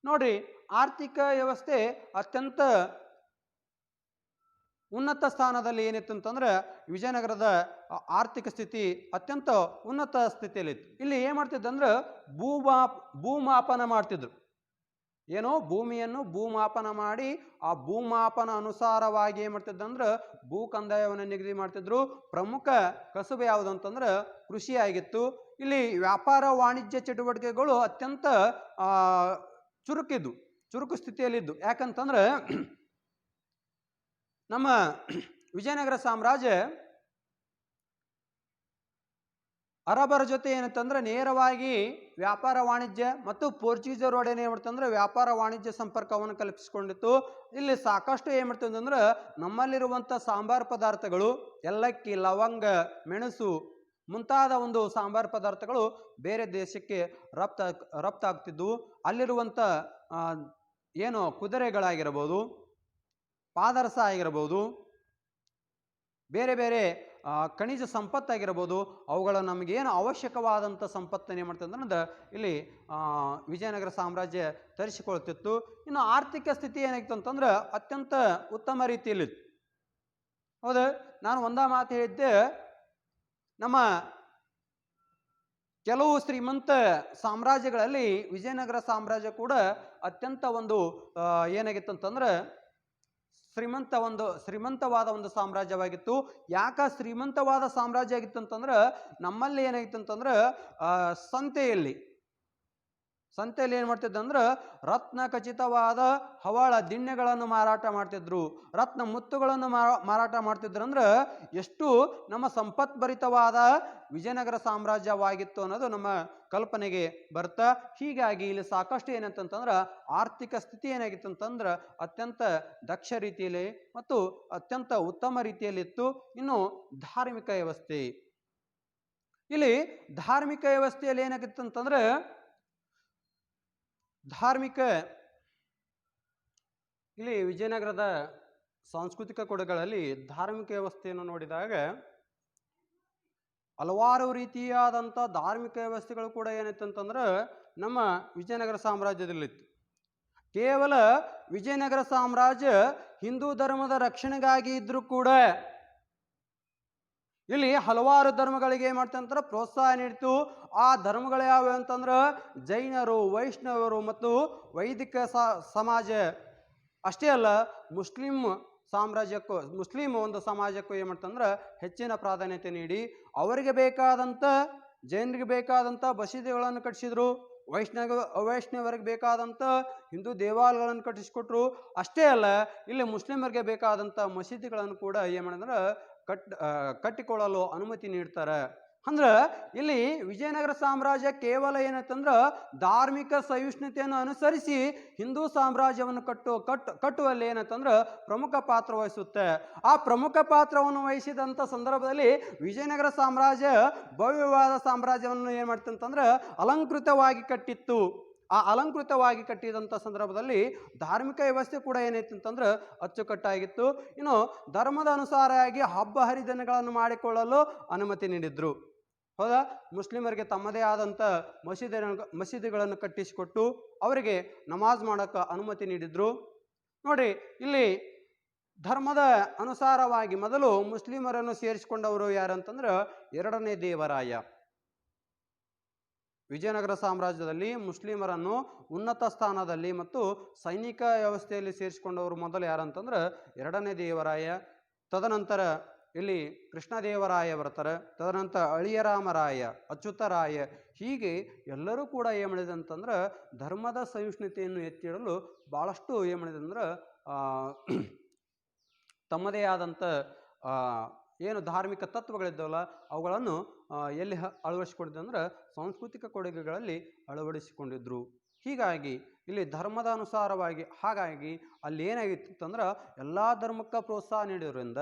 ನೋಡ್ರಿ. ಆರ್ಥಿಕ ವ್ಯವಸ್ಥೆ ಅತ್ಯಂತ ಉನ್ನತ ಸ್ಥಾನದಲ್ಲಿ ಏನಿತ್ತು ಅಂತಂದ್ರೆ ವಿಜಯನಗರದ ಆರ್ಥಿಕ ಸ್ಥಿತಿ ಅತ್ಯಂತ ಉನ್ನತ ಸ್ಥಿತಿಯಲ್ಲಿತ್ತು. ಇಲ್ಲಿ ಏನ್ ಮಾಡ್ತಿದ್ದಂದ್ರೆ ಭೂಮಾಪನ ಮಾಡ್ತಿದ್ರು. ಏನೋ ಭೂಮಿಯನ್ನು ಭೂಮಾಪನ ಮಾಡಿ ಆ ಭೂಮಾಪನ ಅನುಸಾರವಾಗಿ ಏನ್ ಮಾಡ್ತಿದ್ದಂದ್ರೆ ಭೂ ಕಂದಾಯವನ್ನು ನಿಗದಿ ಮಾಡ್ತಿದ್ರು. ಪ್ರಮುಖ ಕಸುಬು ಯಾವುದು ಅಂತಂದ್ರೆ ಕೃಷಿ ಆಗಿತ್ತು. ಇಲ್ಲಿ ವ್ಯಾಪಾರ ವಾಣಿಜ್ಯ ಚಟುವಟಿಕೆಗಳು ಅತ್ಯಂತ ಚುರುಕು ಸ್ಥಿತಿಯಲ್ಲಿದ್ದು. ಯಾಕಂತಂದ್ರೆ ನಮ್ಮ ವಿಜಯನಗರ ಸಾಮ್ರಾಜ್ಯ ಅರಬರ ಜೊತೆ ಏನಂತಂದ್ರೆ ನೇರವಾಗಿ ವ್ಯಾಪಾರ ವಾಣಿಜ್ಯ ಮತ್ತು ಪೋರ್ಚುಗೀಸರೊಡನೆ ಏನ್ ಮಾಡ್ತಂದ್ರೆ ವ್ಯಾಪಾರ ವಾಣಿಜ್ಯ ಸಂಪರ್ಕವನ್ನು ಕಲ್ಪಿಸಿಕೊಂಡಿತ್ತು. ಇಲ್ಲಿ ಸಾಕಷ್ಟು ಏನ್ ಮಾಡ್ತಂದ್ರೆ ಅಂದ್ರೆ ನಮ್ಮಲ್ಲಿರುವಂಥ ಸಾಂಬಾರ್ ಪದಾರ್ಥಗಳು, ಏಲಕ್ಕಿ, ಲವಂಗ, ಮೆಣಸು ಮುಂತಾದ ಒಂದು ಸಾಂಬಾರ್ ಪದಾರ್ಥಗಳು ಬೇರೆ ದೇಶಕ್ಕೆ ರಫ್ತಾಗ್ತಿದ್ವು. ಅಲ್ಲಿರುವಂಥ ಏನು ಕುದುರೆಗಳಾಗಿರ್ಬೋದು, ಪಾದರಸ ಆಗಿರಬಹುದು, ಬೇರೆ ಬೇರೆ ಖನಿಜ ಸಂಪತ್ತಾಗಿರ್ಬೋದು, ಅವುಗಳ ನಮಗೇನು ಅವಶ್ಯಕವಾದಂಥ ಸಂಪತ್ತನ್ನು ಏನು ಮಾಡ್ತಂದ್ರೆ ಅಂದ್ರೆ ಇಲ್ಲಿ ವಿಜಯನಗರ ಸಾಮ್ರಾಜ್ಯ ತರಿಸಿಕೊಳ್ತಿತ್ತು. ಇನ್ನು ಆರ್ಥಿಕ ಸ್ಥಿತಿ ಏನಾಗಿತ್ತು ಅಂತಂದ್ರೆ ಅತ್ಯಂತ ಉತ್ತಮ ರೀತಿಯಲ್ಲಿತ್ತು. ಹೌದು, ನಾನು ಒಂದ ಮಾತು ಹೇಳಿದ್ದೆ, ನಮ್ಮ ಕೆಲವು ಶ್ರೀಮಂತ ಸಾಮ್ರಾಜ್ಯಗಳಲ್ಲಿ ವಿಜಯನಗರ ಸಾಮ್ರಾಜ್ಯ ಕೂಡ ಅತ್ಯಂತ ಒಂದು ಏನಾಗಿತ್ತು ಅಂತಂದ್ರೆ ಶ್ರೀಮಂತವಾದ ಒಂದು ಸಾಮ್ರಾಜ್ಯವಾಗಿತ್ತು. ಯಾಕ ಶ್ರೀಮಂತವಾದ ಸಾಮ್ರಾಜ್ಯ ಆಗಿತ್ತು ಅಂತಂದ್ರೆ ನಮ್ಮಲ್ಲಿ ಏನಾಗಿತ್ತು ಅಂತಂದ್ರೆ ಸಂತೆಯಲ್ಲಿ ಏನು ಮಾಡ್ತಿದ್ದ ಅಂದ್ರೆ ರತ್ನ ಖಚಿತವಾದ ಹವಳ ದಿಣ್ಣೆಗಳನ್ನು ಮಾರಾಟ ಮಾಡ್ತಿದ್ರು, ರತ್ನ ಮುತ್ತುಗಳನ್ನು ಮಾರಾಟ ಮಾಡ್ತಿದ್ರು. ಅಂದ್ರೆ ಎಷ್ಟು ನಮ್ಮ ಸಂಪತ್ಭರಿತವಾದ ವಿಜಯನಗರ ಸಾಮ್ರಾಜ್ಯವಾಗಿತ್ತು ಅನ್ನೋದು ನಮ್ಮ ಕಲ್ಪನೆಗೆ ಬರ್ತಾ. ಹೀಗಾಗಿ ಇಲ್ಲಿ ಸಾಕಷ್ಟು ಏನಂತಂದ್ರೆ ಆರ್ಥಿಕ ಸ್ಥಿತಿ ಏನಾಗಿತ್ತು ಅಂತಂದ್ರೆ ಅತ್ಯಂತ ದಕ್ಷ ರೀತಿಯಲ್ಲಿ ಮತ್ತು ಅತ್ಯಂತ ಉತ್ತಮ ರೀತಿಯಲ್ಲಿತ್ತು. ಇನ್ನು ಧಾರ್ಮಿಕ ವ್ಯವಸ್ಥೆ, ಇಲ್ಲಿ ಧಾರ್ಮಿಕ ವ್ಯವಸ್ಥೆಯಲ್ಲಿ ಏನಾಗಿತ್ತು ಅಂತಂದ್ರೆ ಇಲ್ಲಿ ವಿಜಯನಗರದ ಸಾಂಸ್ಕೃತಿಕ ಕೊಡುಗಳಲ್ಲಿ ಧಾರ್ಮಿಕ ವ್ಯವಸ್ಥೆಯನ್ನು ನೋಡಿದಾಗ ಹಲವಾರು ರೀತಿಯಾದಂಥ ಧಾರ್ಮಿಕ ವ್ಯವಸ್ಥೆಗಳು ಕೂಡ ಏನಿತ್ತು ಅಂತಂದ್ರೆ ನಮ್ಮ ವಿಜಯನಗರ ಸಾಮ್ರಾಜ್ಯದಲ್ಲಿತ್ತು. ಕೇವಲ ವಿಜಯನಗರ ಸಾಮ್ರಾಜ್ಯ ಹಿಂದೂ ಧರ್ಮದ ರಕ್ಷಣೆಗಾಗಿ ಇದ್ರೂ ಕೂಡ ಇಲ್ಲಿ ಹಲವಾರು ಧರ್ಮಗಳಿಗೆ ಏನ್ ಮಾಡ್ತಂದ್ರೆ ಪ್ರೋತ್ಸಾಹ ನೀಡಿತು. ಆ ಧರ್ಮಗಳು ಯಾವ್ಯಾವ ಅಂತಂದ್ರೆ ಜೈನರು, ವೈಷ್ಣವರು ಮತ್ತು ವೈದಿಕ ಸಮಾಜ. ಅಷ್ಟೇ ಅಲ್ಲ, ಮುಸ್ಲಿಂ ಒಂದು ಸಮಾಜಕ್ಕೂ ಏನ್ ಮಾಡ್ತಂದ್ರೆ ಹೆಚ್ಚಿನ ಪ್ರಾಧಾನ್ಯತೆ ನೀಡಿ ಅವರಿಗೆ ಬೇಕಾದಂಥ, ಜೈನರಿಗೆ ಬೇಕಾದಂಥ ಮಸೀದಿಗಳನ್ನು ಕಟ್ಟಿಸಿದ್ರು, ಅವೈಷ್ಣವರಿಗೆ ಬೇಕಾದಂಥ ಹಿಂದೂ ದೇವಾಲಯಗಳನ್ನು ಕಟ್ಟಿಸಿಕೊಟ್ರು. ಅಷ್ಟೇ ಅಲ್ಲ, ಇಲ್ಲಿ ಮುಸ್ಲಿಮರಿಗೆ ಬೇಕಾದಂಥ ಮಸೀದಿಗಳನ್ನು ಕೂಡ ಏನ್ ಮಾಡಿದ್ರೆ ಕಟ್ಟಿಕೊಳ್ಳಲು ಅನುಮತಿ ನೀಡ್ತಾರೆ. ಅಂದ್ರೆ ಇಲ್ಲಿ ವಿಜಯನಗರ ಸಾಮ್ರಾಜ್ಯ ಕೇವಲ ಏನಂತಂದ್ರೆ ಧಾರ್ಮಿಕ ಸಹಿಷ್ಣುತೆಯನ್ನು ಅನುಸರಿಸಿ ಹಿಂದೂ ಸಾಮ್ರಾಜ್ಯವನ್ನು ಕಟ್ಟುವಲ್ಲಿ ಏನಂತಂದ್ರೆ ಪ್ರಮುಖ ಪಾತ್ರ ವಹಿಸುತ್ತೆ. ಆ ಪ್ರಮುಖ ಪಾತ್ರವನ್ನು ವಹಿಸಿದಂಥ ಸಂದರ್ಭದಲ್ಲಿ ವಿಜಯನಗರ ಸಾಮ್ರಾಜ್ಯ ಭವ್ಯವಾದ ಸಾಮ್ರಾಜ್ಯವನ್ನು ಏನ್ ಮಾಡ್ತಂತಂದ್ರೆ ಅಲಂಕೃತವಾಗಿ ಕಟ್ಟಿತ್ತು. ಆ ಅಲಂಕೃತವಾಗಿ ಕಟ್ಟಿದಂಥ ಸಂದರ್ಭದಲ್ಲಿ ಧಾರ್ಮಿಕ ವ್ಯವಸ್ಥೆ ಕೂಡ ಏನೈತಿ ಅಂತಂದ್ರೆ ಅಚ್ಚುಕಟ್ಟಾಗಿತ್ತು. ಇನ್ನು ಧರ್ಮದ ಅನುಸಾರವಾಗಿ ಹಬ್ಬ ಹರಿದಿನಗಳನ್ನು ಮಾಡಿಕೊಳ್ಳಲು ಅನುಮತಿ ನೀಡಿದ್ರು. ಹೌದಾ. ಮುಸ್ಲಿಮರಿಗೆ ತಮ್ಮದೇ ಆದಂಥ ಮಸೀದಿಗಳನ್ನು ಕಟ್ಟಿಸಿಕೊಟ್ಟು ಅವರಿಗೆ ನಮಾಜ್ ಮಾಡೋಕ್ಕೆ ಅನುಮತಿ ನೀಡಿದ್ರು. ನೋಡಿ, ಇಲ್ಲಿ ಧರ್ಮದ ಅನುಸಾರವಾಗಿ ಮೊದಲು ಮುಸ್ಲಿಮರನ್ನು ಸೇರಿಸಿಕೊಂಡವರು ಯಾರಂತಂದ್ರೆ ಎರಡನೇ ದೇವರಾಯ. ವಿಜಯನಗರ ಸಾಮ್ರಾಜ್ಯದಲ್ಲಿ ಮುಸ್ಲಿಮರನ್ನು ಉನ್ನತ ಸ್ಥಾನದಲ್ಲಿ ಮತ್ತು ಸೈನಿಕ ವ್ಯವಸ್ಥೆಯಲ್ಲಿ ಸೇರಿಸಿಕೊಂಡವರು ಮೊದಲು ಯಾರಂತಂದ್ರೆ ಎರಡನೇ ದೇವರಾಯ. ತದನಂತರ ಇಲ್ಲಿ ಕೃಷ್ಣದೇವರಾಯ ಬರ್ತಾರೆ. ತದನಂತರ ಅಳಿಯರಾಮರಾಯ, ಅಚ್ಯುತರಾಯ, ಹೀಗೆ ಎಲ್ಲರೂ ಕೂಡ ಏನು ಮಾಡಿದೆ ಅಂತಂದ್ರೆ ಧರ್ಮದ ಸಹಿಷ್ಣುತೆಯನ್ನು ಎತ್ತಿಡಲು ಭಾಳಷ್ಟು ಏನು ಮಾಡಿದೆ ಅಂದ್ರೆ ತಮ್ಮದೇ ಆದಂಥ ಏನು ಧಾರ್ಮಿಕ ತತ್ವಗಳಿದ್ದಾವಲ್ಲ ಅವುಗಳನ್ನು ಎಲ್ಲಿ ಅಳವಡಿಸಿಕೊಂಡಿದ್ದೆ ಅಂದ್ರೆ ಸಾಂಸ್ಕೃತಿಕ ಕೊಡುಗೆಗಳಲ್ಲಿ ಅಳವಡಿಸಿಕೊಂಡಿದ್ರು. ಹೀಗಾಗಿ ಇಲ್ಲಿ ಧರ್ಮದ ಅನುಸಾರವಾಗಿ ಹಾಗಾಗಿ ಅಲ್ಲಿ ಏನಾಗಿತ್ತು ಅಂದ್ರೆ ಎಲ್ಲ ಧರ್ಮಕ್ಕೆ ಪ್ರೋತ್ಸಾಹ ನೀಡೋದ್ರಿಂದ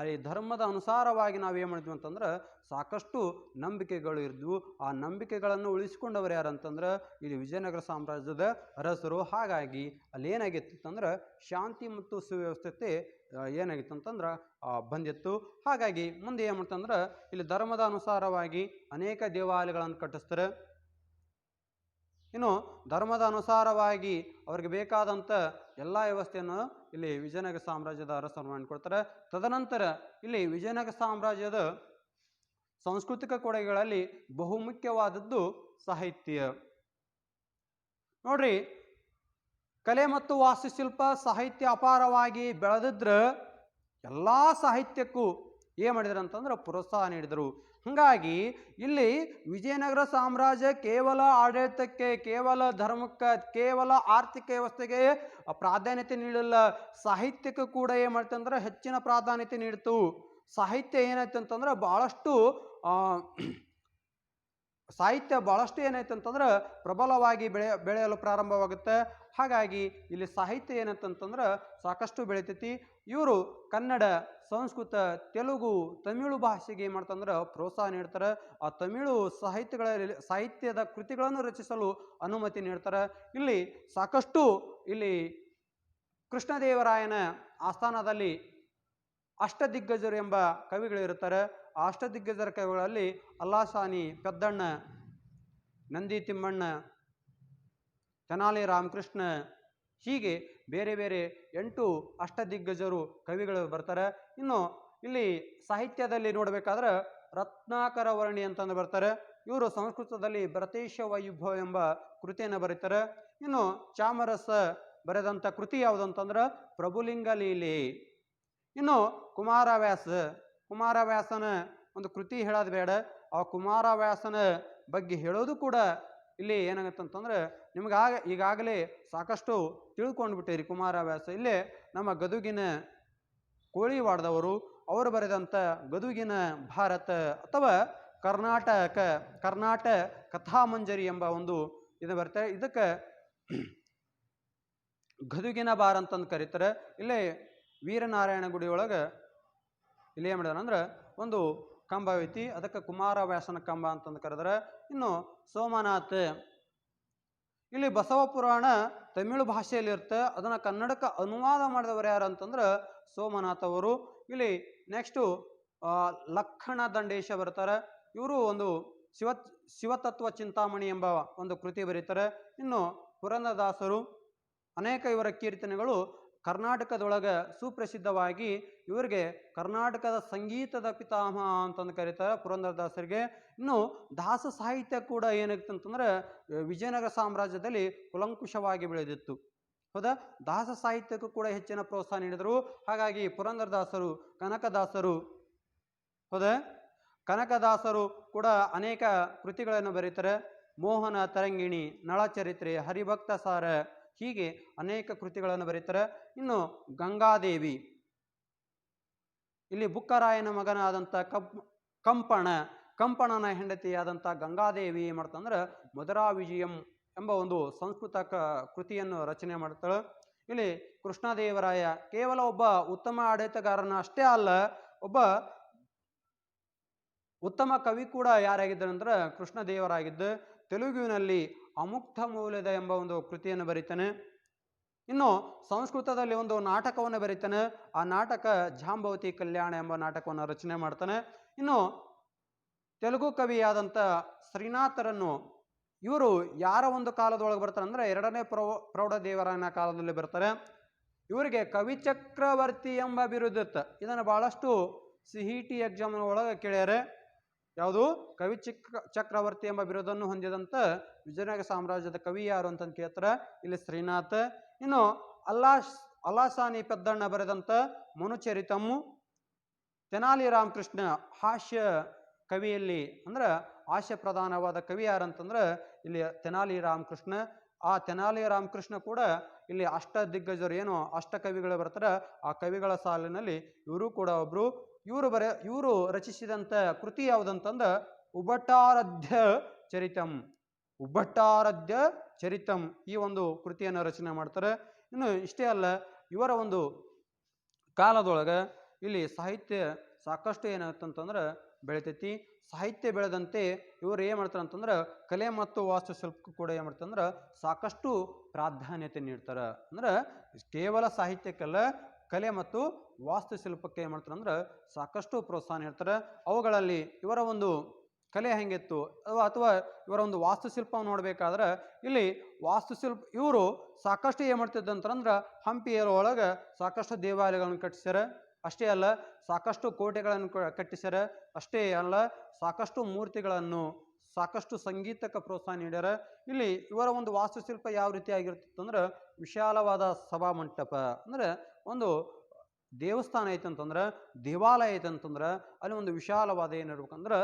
ಅಲ್ಲಿ ಧರ್ಮದ ಅನುಸಾರವಾಗಿ ನಾವೇನು ಮಾಡಿದ್ವಿ ಅಂತಂದ್ರೆ ಸಾಕಷ್ಟು ನಂಬಿಕೆಗಳು ಇದ್ವು. ಆ ನಂಬಿಕೆಗಳನ್ನು ಉಳಿಸ್ಕೊಂಡವರು ಯಾರಂತಂದ್ರೆ ಇಲ್ಲಿ ವಿಜಯನಗರ ಸಾಮ್ರಾಜ್ಯದ ಅರಸರು. ಹಾಗಾಗಿ ಅಲ್ಲಿ ಏನಾಗಿತ್ತು ಅಂದ್ರೆ ಶಾಂತಿ ಮತ್ತು ಸುವ್ಯವಸ್ಥತೆ ಏನಾಗಿತ್ತು ಅಂತಂದ್ರೆ ಬಂದಿತ್ತು. ಹಾಗಾಗಿ ಮುಂದೆ ಏನು ಮಾಡ್ತಂದ್ರೆ ಇಲ್ಲಿ ಧರ್ಮದ ಅನುಸಾರವಾಗಿ ಅನೇಕ ದೇವಾಲಯಗಳನ್ನು ಕಟ್ಟಿಸ್ತಾರೆ. ಇನ್ನು ಧರ್ಮದ ಅನುಸಾರವಾಗಿ ಅವ್ರಿಗೆ ಬೇಕಾದಂಥ ಎಲ್ಲ ವ್ಯವಸ್ಥೆಯನ್ನು ಇಲ್ಲಿ ವಿಜಯನಗರ ಸಾಮ್ರಾಜ್ಯದ ಅರಸರು ಮಾಡಿಕೊಡ್ತಾರೆ. ತದನಂತರ ಇಲ್ಲಿ ವಿಜಯನಗರ ಸಾಮ್ರಾಜ್ಯದ ಸಾಂಸ್ಕೃತಿಕ ಕೊಡುಗೆಗಳಲ್ಲಿ ಬಹುಮುಖ್ಯವಾದದ್ದು ಸಾಹಿತ್ಯ. ನೋಡ್ರಿ, ಕಲೆ ಮತ್ತು ವಾಸ್ತುಶಿಲ್ಪ ಸಾಹಿತ್ಯ ಅಪಾರವಾಗಿ ಬೆಳೆದಿದ್ರೆ ಎಲ್ಲ ಸಾಹಿತ್ಯಕ್ಕೂ ಏನು ಮಾಡಿದ್ರು ಅಂತಂದ್ರೆ ಪ್ರೋತ್ಸಾಹ ನೀಡಿದರು. ಹಾಗಾಗಿ ಇಲ್ಲಿ ವಿಜಯನಗರ ಸಾಮ್ರಾಜ್ಯ ಕೇವಲ ಆಡಳಿತಕ್ಕೆ, ಕೇವಲ ಧರ್ಮಕ್ಕೆ, ಕೇವಲ ಆರ್ಥಿಕ ವ್ಯವಸ್ಥೆಗೆ ಪ್ರಾಧಾನ್ಯತೆ ನೀಡಲಿಲ್ಲ, ಸಾಹಿತ್ಯಕ್ಕೂ ಕೂಡ ಏನು ಮಾಡ್ತಂದ್ರೆ ಹೆಚ್ಚಿನ ಪ್ರಾಧಾನ್ಯತೆ ನೀಡಿತು. ಸಾಹಿತ್ಯ ಏನಾಯ್ತು ಅಂತಂದ್ರೆ ಭಾಳಷ್ಟು ಏನಾಯ್ತು ಅಂತಂದ್ರೆ ಪ್ರಬಲವಾಗಿ ಬೆಳೆಯಲು ಪ್ರಾರಂಭವಾಗುತ್ತೆ. ಹಾಗಾಗಿ ಇಲ್ಲಿ ಸಾಹಿತ್ಯ ಏನಂತಂದ್ರೆ ಸಾಕಷ್ಟು ಬೆಳಿತೈತಿ. ಇವರು ಕನ್ನಡ, ಸಂಸ್ಕೃತ, ತೆಲುಗು, ತಮಿಳು ಭಾಷೆಗೆ ಏನು ಮಾಡ್ತಂದ್ರೆ ಪ್ರೋತ್ಸಾಹ ನೀಡ್ತಾರೆ. ಆ ತಮಿಳು ಸಾಹಿತ್ಯದ ಕೃತಿಗಳನ್ನು ರಚಿಸಲು ಅನುಮತಿ ನೀಡ್ತಾರೆ. ಇಲ್ಲಿ ಸಾಕಷ್ಟು ಇಲ್ಲಿ ಕೃಷ್ಣದೇವರಾಯನ ಆಸ್ಥಾನದಲ್ಲಿ ಅಷ್ಟದಿಗ್ಗಜರು ಎಂಬ ಕವಿಗಳಿರುತ್ತಾರೆ. ಆ ಅಷ್ಟದಿಗ್ಗಜರ ಕವಿಗಳಲ್ಲಿ ಅಲ್ಲಾಸಾನಿ, ಪೆದ್ದಣ್ಣ, ನಂದಿ ತಿಮ್ಮಣ್ಣ, ತೆನಾಲಿ ರಾಮಕೃಷ್ಣ, ಹೀಗೆ ಬೇರೆ ಬೇರೆ 8 ಅಷ್ಟದಿಗ್ಗಜರು ಕವಿಗಳು ಬರ್ತಾರೆ. ಇನ್ನು ಇಲ್ಲಿ ಸಾಹಿತ್ಯದಲ್ಲಿ ನೋಡಬೇಕಾದ್ರೆ ರತ್ನಾಕರ ವರ್ಣಿ ಅಂತಂದು ಬರ್ತಾರೆ. ಇವರು ಸಂಸ್ಕೃತದಲ್ಲಿ ಭರತೇಶ ವೈಭವ ಎಂಬ ಕೃತಿಯನ್ನು ಬರೀತಾರೆ. ಇನ್ನು ಚಾಮರಸ ಬರೆದಂಥ ಕೃತಿ ಯಾವುದಂತಂದ್ರೆ ಪ್ರಭುಲಿಂಗ ಲೀಲೆ. ಇನ್ನು ಕುಮಾರವ್ಯಾಸನ ಒಂದು ಕೃತಿ ಹೇಳೋದು ಬೇಡ, ಆ ಕುಮಾರವ್ಯಾಸನ ಬಗ್ಗೆ ಹೇಳೋದು ಕೂಡ ಇಲ್ಲಿ ಏನಾಗತ್ತಂತಂದ್ರೆ ಈಗಾಗಲೇ ಸಾಕಷ್ಟು ತಿಳ್ಕೊಂಡು ಬಿಟ್ಟಿರಿ. ಕುಮಾರವ್ಯಾಸ ಇಲ್ಲೇ ನಮ್ಮ ಗದುಗಿನ ಕೋಳಿವಾಡದವರು, ಅವರು ಬರೆದಂಥ ಗದುಗಿನ ಭಾರತ ಅಥವಾ ಕರ್ನಾಟಕ ಕಥಾಮಂಜರಿ ಎಂಬ ಒಂದು ಇದು ಬರುತ್ತೆ. ಇದಕ್ಕೆ ಗದುಗಿನ ಬಾರ್ ಅಂತಂದು ಕರೀತಾರೆ. ಇಲ್ಲೇ ವೀರನಾರಾಯಣ ಗುಡಿ ಒಳಗೆ ಇಲ್ಲಿ ಏನು ಮಾಡ್ಯಾರ ಅಂದ್ರೆ ಒಂದು ಕಂಬ ಐತಿ, ಅದಕ್ಕೆ ಕುಮಾರವ್ಯಾಸನ ಕಂಬ ಅಂತಂದು ಕರೆದ್ರೆ. ಇನ್ನು ಸೋಮನಾಥ್, ಇಲ್ಲಿ ಬಸವ ಪುರಾಣ ತಮಿಳು ಭಾಷೆಯಲ್ಲಿ ಇರುತ್ತೆ, ಅದನ್ನು ಕನ್ನಡಕ್ಕೆ ಅನುವಾದ ಮಾಡಿದವರು ಯಾರು ಅಂತಂದ್ರೆ ಸೋಮನಾಥ್ ಅವರು. ಇಲ್ಲಿ ನೆಕ್ಸ್ಟು ಲಕ್ಕಣ ದಂಡೇಶ ಬರ್ತಾರೆ. ಇವರು ಒಂದು ಶಿವತತ್ವ ಚಿಂತಾಮಣಿ ಎಂಬ ಒಂದು ಕೃತಿ ಬರೀತಾರೆ. ಇನ್ನು ಪುರಂದರದಾಸರು, ಅನೇಕ ಇವರ ಕೀರ್ತನೆಗಳು ಕರ್ನಾಟಕದೊಳಗೆ ಸುಪ್ರಸಿದ್ಧವಾಗಿ ಇವರಿಗೆ ಕರ್ನಾಟಕದ ಸಂಗೀತದ ಪಿತಾಮಹ ಅಂತಂದು ಕರೀತಾರೆ ಪುರಂದರದಾಸರಿಗೆ. ಇನ್ನು ದಾಸ ಸಾಹಿತ್ಯ ಕೂಡ ಏನಾಗಿತ್ತು ಅಂತಂದ್ರೆ ವಿಜಯನಗರ ಸಾಮ್ರಾಜ್ಯದಲ್ಲಿ ಕುಲಂಕುಷವಾಗಿ ಬೆಳೆದಿತ್ತು. ಹೌದಾ, ದಾಸ ಸಾಹಿತ್ಯಕ್ಕೂ ಕೂಡ ಹೆಚ್ಚಿನ ಪ್ರೋತ್ಸಾಹ ನೀಡಿದರು. ಹಾಗಾಗಿ ಪುರಂದರದಾಸರು, ಕನಕದಾಸರು ಕೂಡ ಅನೇಕ ಕೃತಿಗಳನ್ನು ಬರೀತಾರೆ. ಮೋಹನ ತರಂಗಿಣಿ, ನಳಚರಿತ್ರೆ, ಹರಿಭಕ್ತ ಸಾರ, ಹೀಗೆ ಅನೇಕ ಕೃತಿಗಳನ್ನು ಬರೀತಾರೆ. ಇನ್ನು ಗಂಗಾದೇವಿ, ಇಲ್ಲಿ ಬುಕ್ಕರಾಯನ ಮಗನಾದಂಥ ಕಂಪಣನ ಹೆಂಡತಿಯಾದಂಥ ಗಂಗಾದೇವಿ ಏನು ಮಾಡ್ತಂದ್ರೆ ಮಧುರಾ ವಿಜಯಂ ಎಂಬ ಒಂದು ಸಂಸ್ಕೃತ ಕೃತಿಯನ್ನು ರಚನೆ ಮಾಡ್ತಾಳೆ. ಇಲ್ಲಿ ಕೃಷ್ಣದೇವರಾಯ ಕೇವಲ ಒಬ್ಬ ಉತ್ತಮ ಆಡಳಿತಗಾರನ ಅಷ್ಟೇ ಅಲ್ಲ, ಒಬ್ಬ ಉತ್ತಮ ಕವಿ ಕೂಡ ಯಾರಾಗಿದ್ದಾರೆ ಅಂದ್ರೆ ಕೃಷ್ಣದೇವರಾಗಿದ್ದು. ತೆಲುಗಿನಲ್ಲಿ ಅಮುಕ್ತ ಮೌಲ್ಯದ ಎಂಬ ಒಂದು ಕೃತಿಯನ್ನು ಬರೀತಾನೆ. ಇನ್ನು ಸಂಸ್ಕೃತದಲ್ಲಿ ಒಂದು ನಾಟಕವನ್ನು ಬರೀತಾನೆ. ಆ ನಾಟಕ ಜಾಂಬವತಿ ಕಲ್ಯಾಣ ಎಂಬ ನಾಟಕವನ್ನು ರಚನೆ ಮಾಡ್ತಾನೆ. ಇನ್ನು ತೆಲುಗು ಕವಿಯಾದಂಥ ಶ್ರೀನಾಥರನ್ನು ಇವರು ಯಾರ ಒಂದು ಕಾಲದೊಳಗೆ ಬರ್ತಾರೆ ಅಂದರೆ ಎರಡನೇ ಪ್ರೌಢದೇವರಾಯನ ಕಾಲದಲ್ಲಿ ಬರ್ತಾರೆ. ಇವರಿಗೆ ಕವಿ ಚಕ್ರವರ್ತಿ ಎಂಬ ಬಿರುದಿತ್ತು. ಇದನ್ನು ಬಹಳಷ್ಟು CET ಎಕ್ಸಾಮ್ ಒಳಗೆ ಕೇಳ್ಯಾರೆ. ಯಾವುದು ಕವಿ ಚಕ್ರವರ್ತಿ ಎಂಬ ಬಿರುದನ್ನು ಹೊಂದಿದಂಥ ವಿಜಯನಗರ ಸಾಮ್ರಾಜ್ಯದ ಕವಿ ಯಾರು ಅಂತಂದು ಕೇಳ್ತಾರೆ. ಇಲ್ಲಿ ಶ್ರೀನಾಥ. ಇನ್ನು ಅಲ್ಲಾಸಾನಿ ಪೆದ್ದಣ್ಣ ಬರೆದಂಥ ಮನುಚರಿತಮ್ಮು, ತೆನಾಲಿ ರಾಮಕೃಷ್ಣ ಹಾಸ್ಯ ಕವಿಯಲ್ಲಿ ಅಂದ್ರೆ ಹಾಸ್ಯ ಪ್ರಧಾನವಾದ ಕವಿ ಯಾರಂತಂದ್ರೆ ಇಲ್ಲಿ ತೆನಾಲಿ ರಾಮಕೃಷ್ಣ. ಆ ತೆನಾಲಿ ರಾಮಕೃಷ್ಣ ಕೂಡ ಇಲ್ಲಿ ಅಷ್ಟ ದಿಗ್ಗಜರು ಏನು ಅಷ್ಟ ಕವಿಗಳು ಬರ್ತಾರೆ ಆ ಕವಿಗಳ ಸಾಲಿನಲ್ಲಿ ಇವರು ಕೂಡ ಒಬ್ರು. ಇವರು ರಚಿಸಿದಂಥ ಕೃತಿ ಯಾವುದಂತಂದ ಉಭಟಾರಾಧ್ಯ ಚರಿತಂ. ಉಭಟಾರಾಧ್ಯ ಚರಿತಂ ಈ ಒಂದು ಕೃತಿಯನ್ನು ರಚನೆ ಮಾಡ್ತಾರೆ. ಇನ್ನು ಇಷ್ಟೇ ಅಲ್ಲ, ಇವರ ಒಂದು ಕಾಲದೊಳಗೆ ಇಲ್ಲಿ ಸಾಹಿತ್ಯ ಸಾಕಷ್ಟು ಏನಾಗುತ್ತಂತಂದ್ರೆ ಬೆಳಿತೈತಿ. ಸಾಹಿತ್ಯ ಬೆಳೆದಂತೆ ಇವರು ಏನು ಮಾಡ್ತಾರೆ ಅಂತಂದ್ರೆ ಕಲೆ ಮತ್ತು ವಾಸ್ತುಶಿಲ್ಪಕ್ಕೂ ಕೂಡ ಏನು ಮಾಡ್ತಾರೆ ಅಂದ್ರೆ ಸಾಕಷ್ಟು ಪ್ರಾಧಾನ್ಯತೆ ನೀಡ್ತಾರೆ. ಅಂದ್ರೆ ಕೇವಲ ಸಾಹಿತ್ಯಕ್ಕೆಲ್ಲ ಕಲೆ ಮತ್ತು ವಾಸ್ತುಶಿಲ್ಪಕ್ಕೆ ಏನು ಮಾಡ್ತಾರೆ ಅಂದ್ರೆ ಸಾಕಷ್ಟು ಪ್ರೋತ್ಸಾಹ ನೀಡ್ತಾರೆ. ಅವುಗಳಲ್ಲಿ ಇವರ ಒಂದು ಕಲೆ ಹೆಂಗಿತ್ತು ಅಥವಾ ಇವರ ಒಂದು ವಾಸ್ತುಶಿಲ್ಪವನ್ನು ನೋಡಬೇಕಾದ್ರೆ ಇಲ್ಲಿ ವಾಸ್ತುಶಿಲ್ಪ ಇವರು ಸಾಕಷ್ಟು ಏನು ಮಾಡ್ತಿದ್ದಂತಂದ್ರೆ ಹಂಪಿಯ ಒಳಗೆ ಸಾಕಷ್ಟು ದೇವಾಲಯಗಳನ್ನು ಕಟ್ಟಿಸ್ಯಾರ. ಅಷ್ಟೇ ಅಲ್ಲ, ಸಾಕಷ್ಟು ಕೋಟೆಗಳನ್ನು ಕಟ್ಟಿಸ್ಯಾರ. ಅಷ್ಟೇ ಅಲ್ಲ, ಸಾಕಷ್ಟು ಮೂರ್ತಿಗಳನ್ನು, ಸಾಕಷ್ಟು ಸಂಗೀತಕ್ಕೆ ಪ್ರೋತ್ಸಾಹ ನೀಡ್ಯಾರ. ಇಲ್ಲಿ ಇವರ ಒಂದು ವಾಸ್ತುಶಿಲ್ಪ ಯಾವ ರೀತಿ ಆಗಿರ್ತಿತ್ತಂದ್ರೆ ವಿಶಾಲವಾದ ಸಭಾಮಂಟಪ. ಅಂದ್ರೆ ಒಂದು ದೇವಸ್ಥಾನ ಐತಂತಂದ್ರೆ ದೇವಾಲಯ ಐತಂತಂದ್ರೆ ಅಲ್ಲಿ ಒಂದು ವಿಶಾಲವಾದ ಏನಿರ್ಬೇಕಂದ್ರೆ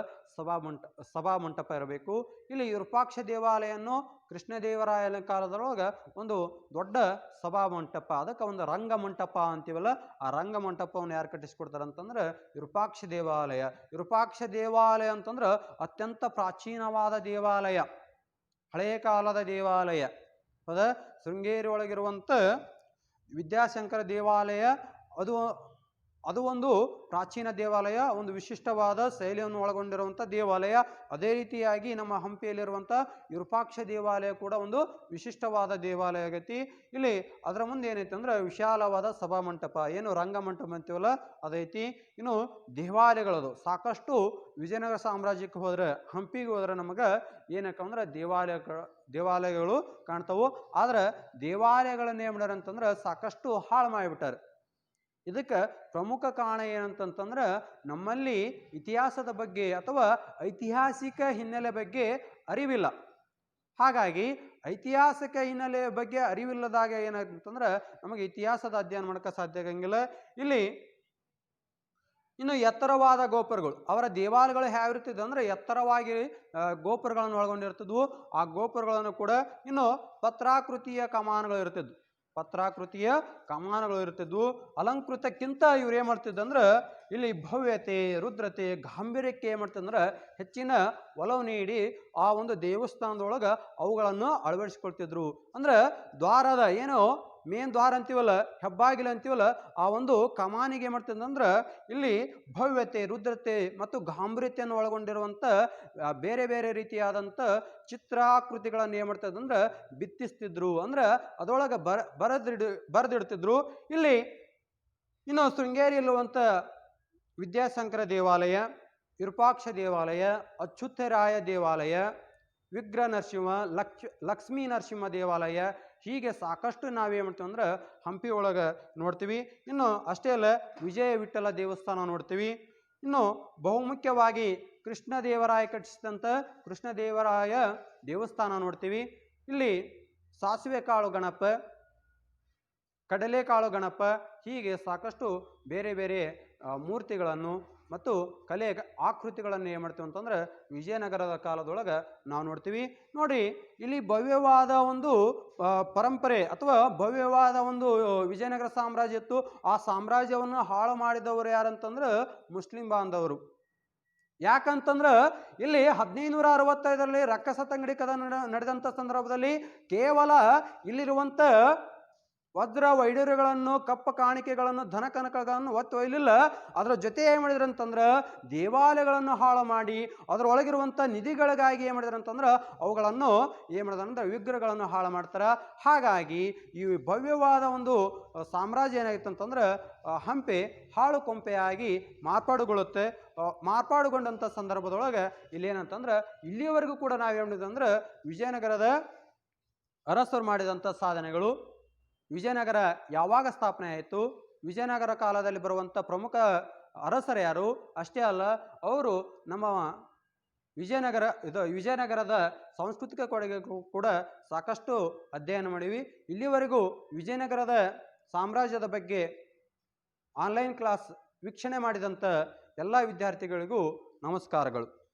ಸಭಾಮಂಟಪ ಇರಬೇಕು. ಇಲ್ಲಿ ವಿರೂಪಾಕ್ಷ ದೇವಾಲಯನ್ನು ಕೃಷ್ಣದೇವರಾಯನ ಕಾಲದೊಳಗೆ ಒಂದು ದೊಡ್ಡ ಸಭಾಮಂಟಪ, ಅದಕ್ಕೆ ಒಂದು ರಂಗಮಂಟಪ ಅಂತೀವಲ್ಲ, ಆ ರಂಗಮಂಟಪವನ್ನು ಯಾರು ಕಟ್ಟಿಸ್ಕೊಡ್ತಾರೆ ಅಂತಂದ್ರೆ ವಿರೂಪಾಕ್ಷ ದೇವಾಲಯ. ವಿರೂಪಾಕ್ಷ ದೇವಾಲಯ ಅಂತಂದ್ರೆ ಅತ್ಯಂತ ಪ್ರಾಚೀನವಾದ ದೇವಾಲಯ, ಹಳೆಯ ಕಾಲದ ದೇವಾಲಯ. ಹೌದಾ? ಶೃಂಗೇರಿ ಒಳಗಿರುವಂಥ ವಿದ್ಯಾಶಂಕರ ದೇವಾಲಯ ಅದು ಒಂದು ಪ್ರಾಚೀನ ದೇವಾಲಯ, ಒಂದು ವಿಶಿಷ್ಟವಾದ ಶೈಲಿಯನ್ನು ಒಳಗೊಂಡಿರುವಂಥ ದೇವಾಲಯ. ಅದೇ ರೀತಿಯಾಗಿ ನಮ್ಮ ಹಂಪಿಯಲ್ಲಿರುವಂಥ ವಿರೂಪಾಕ್ಷ ದೇವಾಲಯ ಕೂಡ ಒಂದು ವಿಶಿಷ್ಟವಾದ ದೇವಾಲಯ ಆಗೈತಿ. ಇಲ್ಲಿ ಅದರ ಮುಂದೆ ಏನೈತಿ ಅಂದ್ರೆ ವಿಶಾಲವಾದ ಸಭಾಮಂಟಪ, ಏನು ರಂಗಮಂಟಪ ಅಂತೀವಲ್ಲ ಅದೈತಿ. ಇನ್ನು ದೇವಾಲಯಗಳದು ಸಾಕಷ್ಟು ವಿಜಯನಗರ ಸಾಮ್ರಾಜ್ಯಕ್ಕೆ ಹೋದ್ರೆ, ಹಂಪಿಗೆ ಹೋದ್ರೆ ನಮಗೆ ಏನಕ್ಕಂದ್ರೆ ದೇವಾಲಯಗಳು ಕಾಣ್ತಾವು. ಆದ್ರೆ ದೇವಾಲಯಗಳನ್ನ ಏನು ಮಾಡ್ಯಾರ ಅಂತಂದ್ರೆ ಸಾಕಷ್ಟು ಹಾಳು ಮಾಡಿಬಿಟ್ಟಾರೆ. ಇದಕ್ಕೆ ಪ್ರಮುಖ ಕಾರಣ ಏನಂತಂತಂದ್ರೆ ನಮ್ಮಲ್ಲಿ ಇತಿಹಾಸದ ಬಗ್ಗೆ ಅಥವಾ ಐತಿಹಾಸಿಕ ಹಿನ್ನೆಲೆ ಬಗ್ಗೆ ಅರಿವಿಲ್ಲ. ಹಾಗಾಗಿ ಐತಿಹಾಸಿಕ ಹಿನ್ನೆಲೆಯ ಬಗ್ಗೆ ಅರಿವಿಲ್ಲದಾಗ ಏನಾಗ್ತಂದ್ರೆ ನಮಗೆ ಇತಿಹಾಸದ ಅಧ್ಯಯನ ಮಾಡೋಕ್ಕೆ ಸಾಧ್ಯ ಆಗಂಗಿಲ್ಲ. ಇಲ್ಲಿ ಇನ್ನು ಎತ್ತರವಾದ ಗೋಪುರಗಳು, ಅವರ ದೇವಾಲಯಗಳು ಯಾವ ಇರ್ತಿದ್ವು ಅಂದ್ರೆ ಎತ್ತರವಾಗಿ ಗೋಪುರಗಳನ್ನು ಒಳಗೊಂಡಿರ್ತಿದ್ವು. ಆ ಗೋಪುರಗಳನ್ನು ಕೂಡ ಇನ್ನು ಪತ್ರಾಕೃತಿಯ ಕಮಾನುಗಳು ಇರ್ತಿದ್ವು. ಪತ್ರಾಕೃತಿಯ ಕಮಾನುಗಳು ಇರ್ತಿದ್ವು. ಅಲಂಕೃತಕ್ಕಿಂತ ಇವ್ರು ಏನು ಮಾಡ್ತಿದ್ದು ಅಂದ್ರೆ ಇಲ್ಲಿ ಭವ್ಯತೆ, ರುದ್ರತೆ, ಗಾಂಭೀರ್ಯಕ್ಕೆ ಏನು ಮಾಡ್ತಿದ್ರೆ ಹೆಚ್ಚಿನ ಒಲವು ನೀಡಿ ಆ ಒಂದು ದೇವಸ್ಥಾನದೊಳಗೆ ಅವುಗಳನ್ನು ಅಳವಡಿಸ್ಕೊಳ್ತಿದ್ರು. ಅಂದ್ರೆ ದ್ವಾರದ ಏನು ಮೇನ್ ದ್ವಾರ ಅಂತೀವಲ್ಲ, ಹೆಬ್ಬಾಗಿಲು ಅಂತೀವಲ್ಲ, ಆ ಒಂದು ಕಮಾನಿಗೆ ಏನು ಮಾಡ್ತಿದ್ದಂದ್ರೆ ಇಲ್ಲಿ ಭವ್ಯತೆ, ರುದ್ರತೆ ಮತ್ತು ಗಾಂಭೀರ್ಯತೆಯನ್ನು ಒಳಗೊಂಡಿರುವಂಥ ಬೇರೆ ಬೇರೆ ರೀತಿಯಾದಂಥ ಚಿತ್ರಾಕೃತಿಗಳನ್ನು ಏನು ಮಾಡ್ತಿದ್ದಂದ್ರೆ ಬಿತ್ತಿಸ್ತಿದ್ರು. ಅಂದ್ರೆ ಅದರೊಳಗೆ ಬರೆದಿಡ್ತಿದ್ರು. ಇಲ್ಲಿ ಇನ್ನು ಶೃಂಗೇರಿಯಲ್ಲಿರುವಂಥ ವಿದ್ಯಾಶಂಕರ ದೇವಾಲಯ, ವಿರೂಪಾಕ್ಷ ದೇವಾಲಯ, ಅಚ್ಯುತರಾಯ ದೇವಾಲಯ, ವಿಗ್ರಹ ನರಸಿಂಹ, ಲಕ್ಷ್ಮೀ ನರಸಿಂಹ ದೇವಾಲಯ, ಹೀಗೆ ಸಾಕಷ್ಟು ನಾವೇನು ಮಾಡ್ತೀವಿ ಅಂದ್ರೆ ಹಂಪಿ ಒಳಗೆ ನೋಡ್ತೀವಿ. ಇನ್ನು ಅಷ್ಟೇ ಅಲ್ಲ, ವಿಜಯ ವಿಠಲ ದೇವಸ್ಥಾನ ನೋಡ್ತೀವಿ. ಇನ್ನು ಬಹುಮುಖ್ಯವಾಗಿ ಕೃಷ್ಣದೇವರಾಯ ಕಟ್ಟಿಸಿದಂಥ ಕೃಷ್ಣದೇವರಾಯ ದೇವಸ್ಥಾನ ನೋಡ್ತೀವಿ. ಇಲ್ಲಿ ಸಾಸಿವೆ ಕಾಳು ಗಣಪ, ಕಡಲೆಕಾಳು ಗಣಪ, ಹೀಗೆ ಸಾಕಷ್ಟು ಬೇರೆ ಬೇರೆ ಮೂರ್ತಿಗಳನ್ನು ಮತ್ತು ಕಲೆ ಆಕೃತಿಗಳನ್ನು ಏನು ಮಾಡ್ತೀವಿ ಅಂತಂದ್ರೆ ವಿಜಯನಗರದ ಕಾಲದೊಳಗೆ ನಾವು ನೋಡ್ತೀವಿ. ನೋಡಿ, ಇಲ್ಲಿ ಭವ್ಯವಾದ ಒಂದು ಪರಂಪರೆ ಅಥವಾ ಭವ್ಯವಾದ ಒಂದು ವಿಜಯನಗರ ಸಾಮ್ರಾಜ್ಯ ಇತ್ತು. ಆ ಸಾಮ್ರಾಜ್ಯವನ್ನು ಹಾಳು ಮಾಡಿದವರು ಯಾರಂತಂದ್ರೆ ಮುಸ್ಲಿಂ ಬಾಂಧವರು. ಯಾಕಂತಂದ್ರೆ ಇಲ್ಲಿ 1565ರಲ್ಲಿ ರಕ್ಕಸ ತಂಗಡಿ ಕದ ನಡೆದಂಥ ಸಂದರ್ಭದಲ್ಲಿ ಕೇವಲ ಇಲ್ಲಿರುವಂಥ ವಜ್ರ ವೈಡೂರ್ಯಗಳನ್ನು ಕಪ್ಪ ಕಾಣಿಕೆಗಳನ್ನು ಧನ ಕನಕಗಳನ್ನು ಒತ್ತು ಒಯ್ಲಿಲ್ಲ. ಅದರ ಜೊತೆ ಏನು ಮಾಡಿದ್ರು ಅಂತಂದ್ರೆ ದೇವಾಲಯಗಳನ್ನು ಹಾಳು ಮಾಡಿ ಅದರೊಳಗಿರುವಂಥ ನಿಧಿಗಳಿಗಾಗಿ ಏನು ಮಾಡಿದ್ರು ಅಂತಂದ್ರೆ ಅವುಗಳನ್ನು ಏನು ಮಾಡಿದ್ರು ಅಂದ್ರೆ ವಿಗ್ರಹಗಳನ್ನು ಹಾಳು ಮಾಡ್ತಾರೆ. ಹಾಗಾಗಿ ಈ ಭವ್ಯವಾದ ಒಂದು ಸಾಮ್ರಾಜ್ಯ ಏನಾಗಿತ್ತು ಅಂತಂದ್ರೆ ಹಂಪಿ ಹಾಳು ಕೊಂಪೆಯಾಗಿ ಮಾರ್ಪಾಡುಗೊಳ್ಳುತ್ತೆ. ಮಾರ್ಪಾಡುಗೊಂಡಂಥ ಸಂದರ್ಭದೊಳಗೆ ಇಲ್ಲೇನಂತಂದ್ರೆ ಇಲ್ಲಿಯವರೆಗೂ ಕೂಡ ನಾವೇನು ಮಾಡಿದ್ವಿ ಅಂದ್ರೆ ವಿಜಯನಗರದ ಅರಸರು ಮಾಡಿದಂಥ ಸಾಧನೆಗಳು, ವಿಜಯನಗರ ಯಾವಾಗ ಸ್ಥಾಪನೆ ಆಯಿತು, ವಿಜಯನಗರ ಕಾಲದಲ್ಲಿ ಬರುವಂಥ ಪ್ರಮುಖ ಅರಸರು ಯಾರು, ಅಷ್ಟೇ ಅಲ್ಲ ಅವರು ನಮ್ಮ ವಿಜಯನಗರದ ಸಾಂಸ್ಕೃತಿಕ ಕೊಡುಗೆಗೂ ಕೂಡ ಸಾಕಷ್ಟು ಅಧ್ಯಯನ ಮಾಡಿವಿ. ಇಲ್ಲಿವರೆಗೂ ವಿಜಯನಗರದ ಸಾಮ್ರಾಜ್ಯದ ಬಗ್ಗೆ ಆನ್ಲೈನ್ ಕ್ಲಾಸ್ ವೀಕ್ಷಣೆ ಮಾಡಿದಂಥ ಎಲ್ಲ ವಿದ್ಯಾರ್ಥಿಗಳಿಗೂ ನಮಸ್ಕಾರಗಳು.